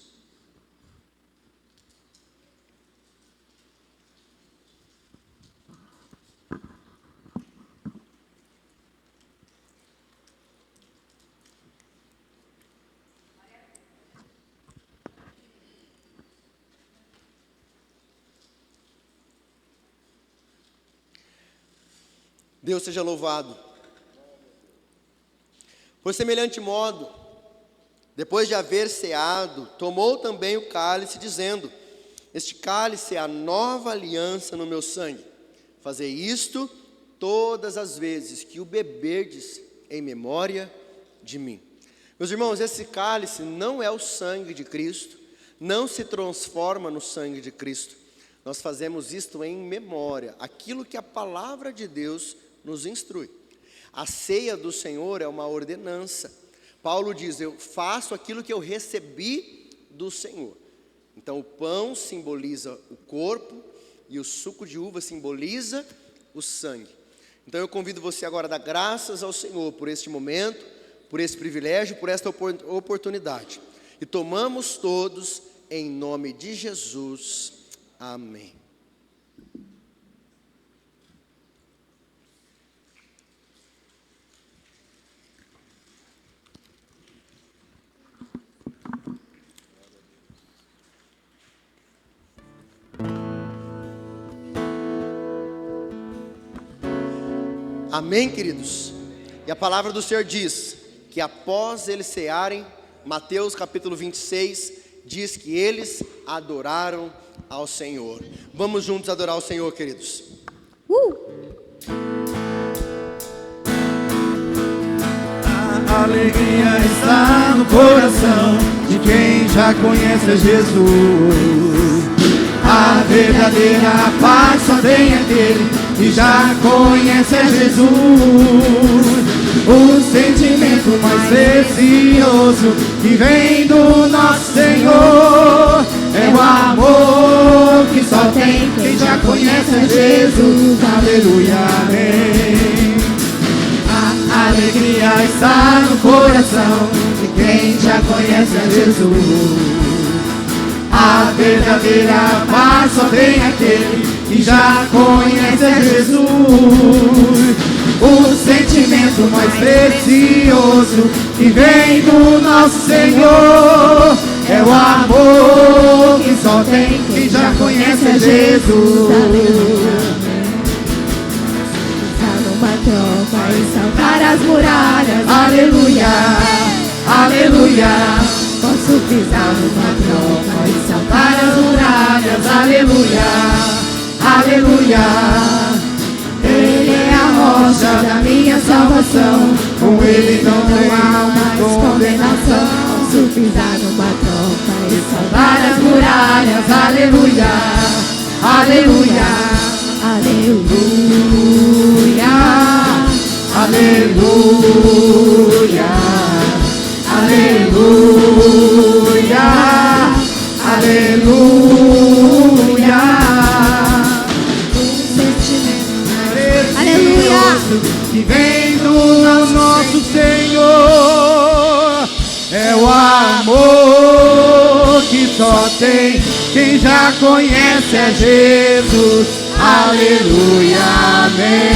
S1: Deus seja louvado. Por semelhante modo, depois de haver ceado, tomou também o cálice, dizendo: este cálice é a nova aliança no meu sangue. Fazei isto todas as vezes que o beberdes em memória de mim. Meus irmãos, esse cálice não é o sangue de Cristo, não se transforma no sangue de Cristo. Nós fazemos isto em memória, aquilo que a palavra de Deus nos instrui. A ceia do Senhor é uma ordenança. Paulo diz: eu faço aquilo que eu recebi do Senhor. Então o pão simboliza o corpo e o suco de uva simboliza o sangue. Então eu convido você agora a dar graças ao Senhor por este momento, por esse privilégio, por esta oportunidade. E tomamos todos em nome de Jesus. Amém. Amém, queridos? E a palavra do Senhor diz que após eles cearem, Mateus capítulo 26, diz que eles adoraram ao Senhor. Vamos juntos adorar ao Senhor, queridos.
S3: A alegria está no coração de quem já conhece Jesus. A verdadeira paz só vem aquele que já conhece Jesus. O sentimento mais precioso que vem do nosso Senhor é o amor que só tem quem já conhece Jesus. Aleluia, amém. A alegria está no coração de quem já conhece a Jesus. A verdadeira paz só vem aquele que já conhece a Jesus. O sentimento mais precioso que vem do nosso Senhor é o amor que só tem quem já conhece a Jesus.
S2: Pisar numa tropa e saltar as muralhas.
S3: Aleluia, aleluia.
S2: Posso pisar numa tropa e saltar
S3: Para as muralhas, aleluia, aleluia.
S2: Ele é a rocha da minha salvação.
S3: Com ele não
S2: há mais
S3: tem
S2: condenação. Posso pisar numa tropa e saltar
S3: Para
S2: as
S3: as
S2: muralhas.
S3: muralhas, aleluia, aleluia,
S2: Aleluia,
S3: aleluia, aleluia, aleluia.
S2: Aleluia.
S3: Que vem do nosso Senhor é o amor que só tem quem já conhece a Jesus. Aleluia, amém.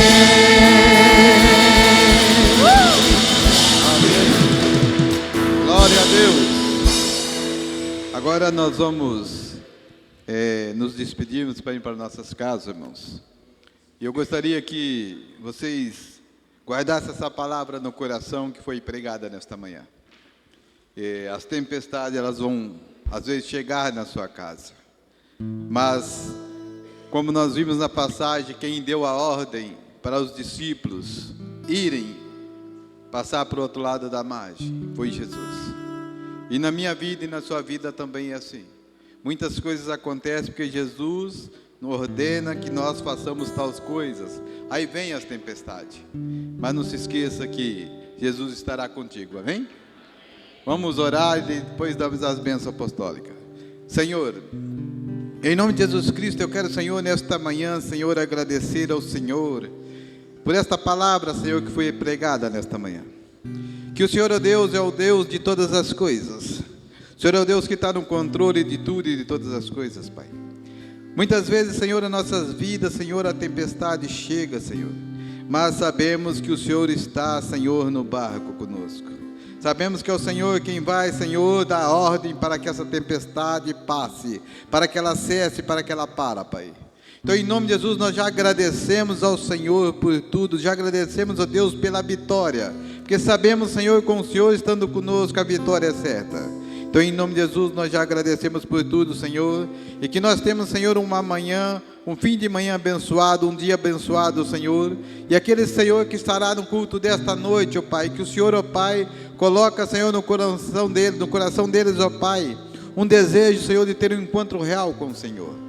S4: Glória a Deus. Agora nós vamos nos despedirmos para ir para nossas casas, irmãos. E eu gostaria que vocês guardassem essa palavra no coração que foi pregada nesta manhã. As tempestades, elas vão às vezes chegar na sua casa, mas como nós vimos na passagem, quem deu a ordem para os discípulos irem passar para o outro lado da margem foi Jesus. E na minha vida e na sua vida também é assim. Muitas coisas acontecem porque Jesus nos ordena que nós façamos tais coisas. Aí vem as tempestades. Mas não se esqueça que Jesus estará contigo, amém? Vamos orar e depois damos as bênçãos apostólicas. Senhor, em nome de Jesus Cristo, eu quero, Senhor, nesta manhã, Senhor, agradecer ao Senhor por esta palavra, Senhor, que foi pregada nesta manhã. Que o Senhor, ó Deus, é o Deus de todas as coisas. O Senhor é o Deus que está no controle de tudo e de todas as coisas, Pai. Muitas vezes, Senhor, nas nossas vidas, Senhor, a tempestade chega, Senhor. Mas sabemos que o Senhor está, Senhor, no barco conosco. Sabemos que é o Senhor quem vai, Senhor, dar ordem para que essa tempestade passe, para que ela cesse, para que ela para, Pai. Então, em nome de Jesus, nós já agradecemos ao Senhor por tudo, já agradecemos a Deus pela vitória, porque sabemos, Senhor, com o Senhor estando conosco, a vitória é certa. Então, em nome de Jesus, nós já agradecemos por tudo, Senhor, e que nós temos, Senhor, uma manhã, um fim de manhã abençoado, um dia abençoado, Senhor, e aquele, Senhor, que estará no culto desta noite, ó Pai, que o Senhor, ó Pai, coloca, Senhor, no coração deles, ó Pai, um desejo, Senhor, de ter um encontro real com o Senhor.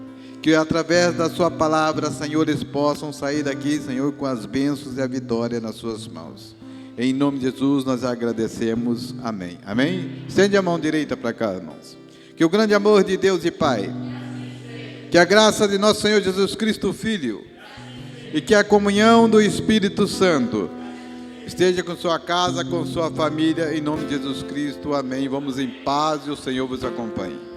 S4: Que através da sua palavra, Senhor, eles possam sair daqui, Senhor, com as bênçãos e a vitória nas suas mãos. Em nome de Jesus, nós agradecemos. Amém. Amém? Estende a mão direita para cá, irmãos. Que o grande amor de Deus e Pai, que a graça de nosso Senhor Jesus Cristo, Filho, e que a comunhão do Espírito Santo esteja com sua casa, com sua família, em nome de Jesus Cristo. Amém. Vamos em paz e o Senhor vos acompanhe.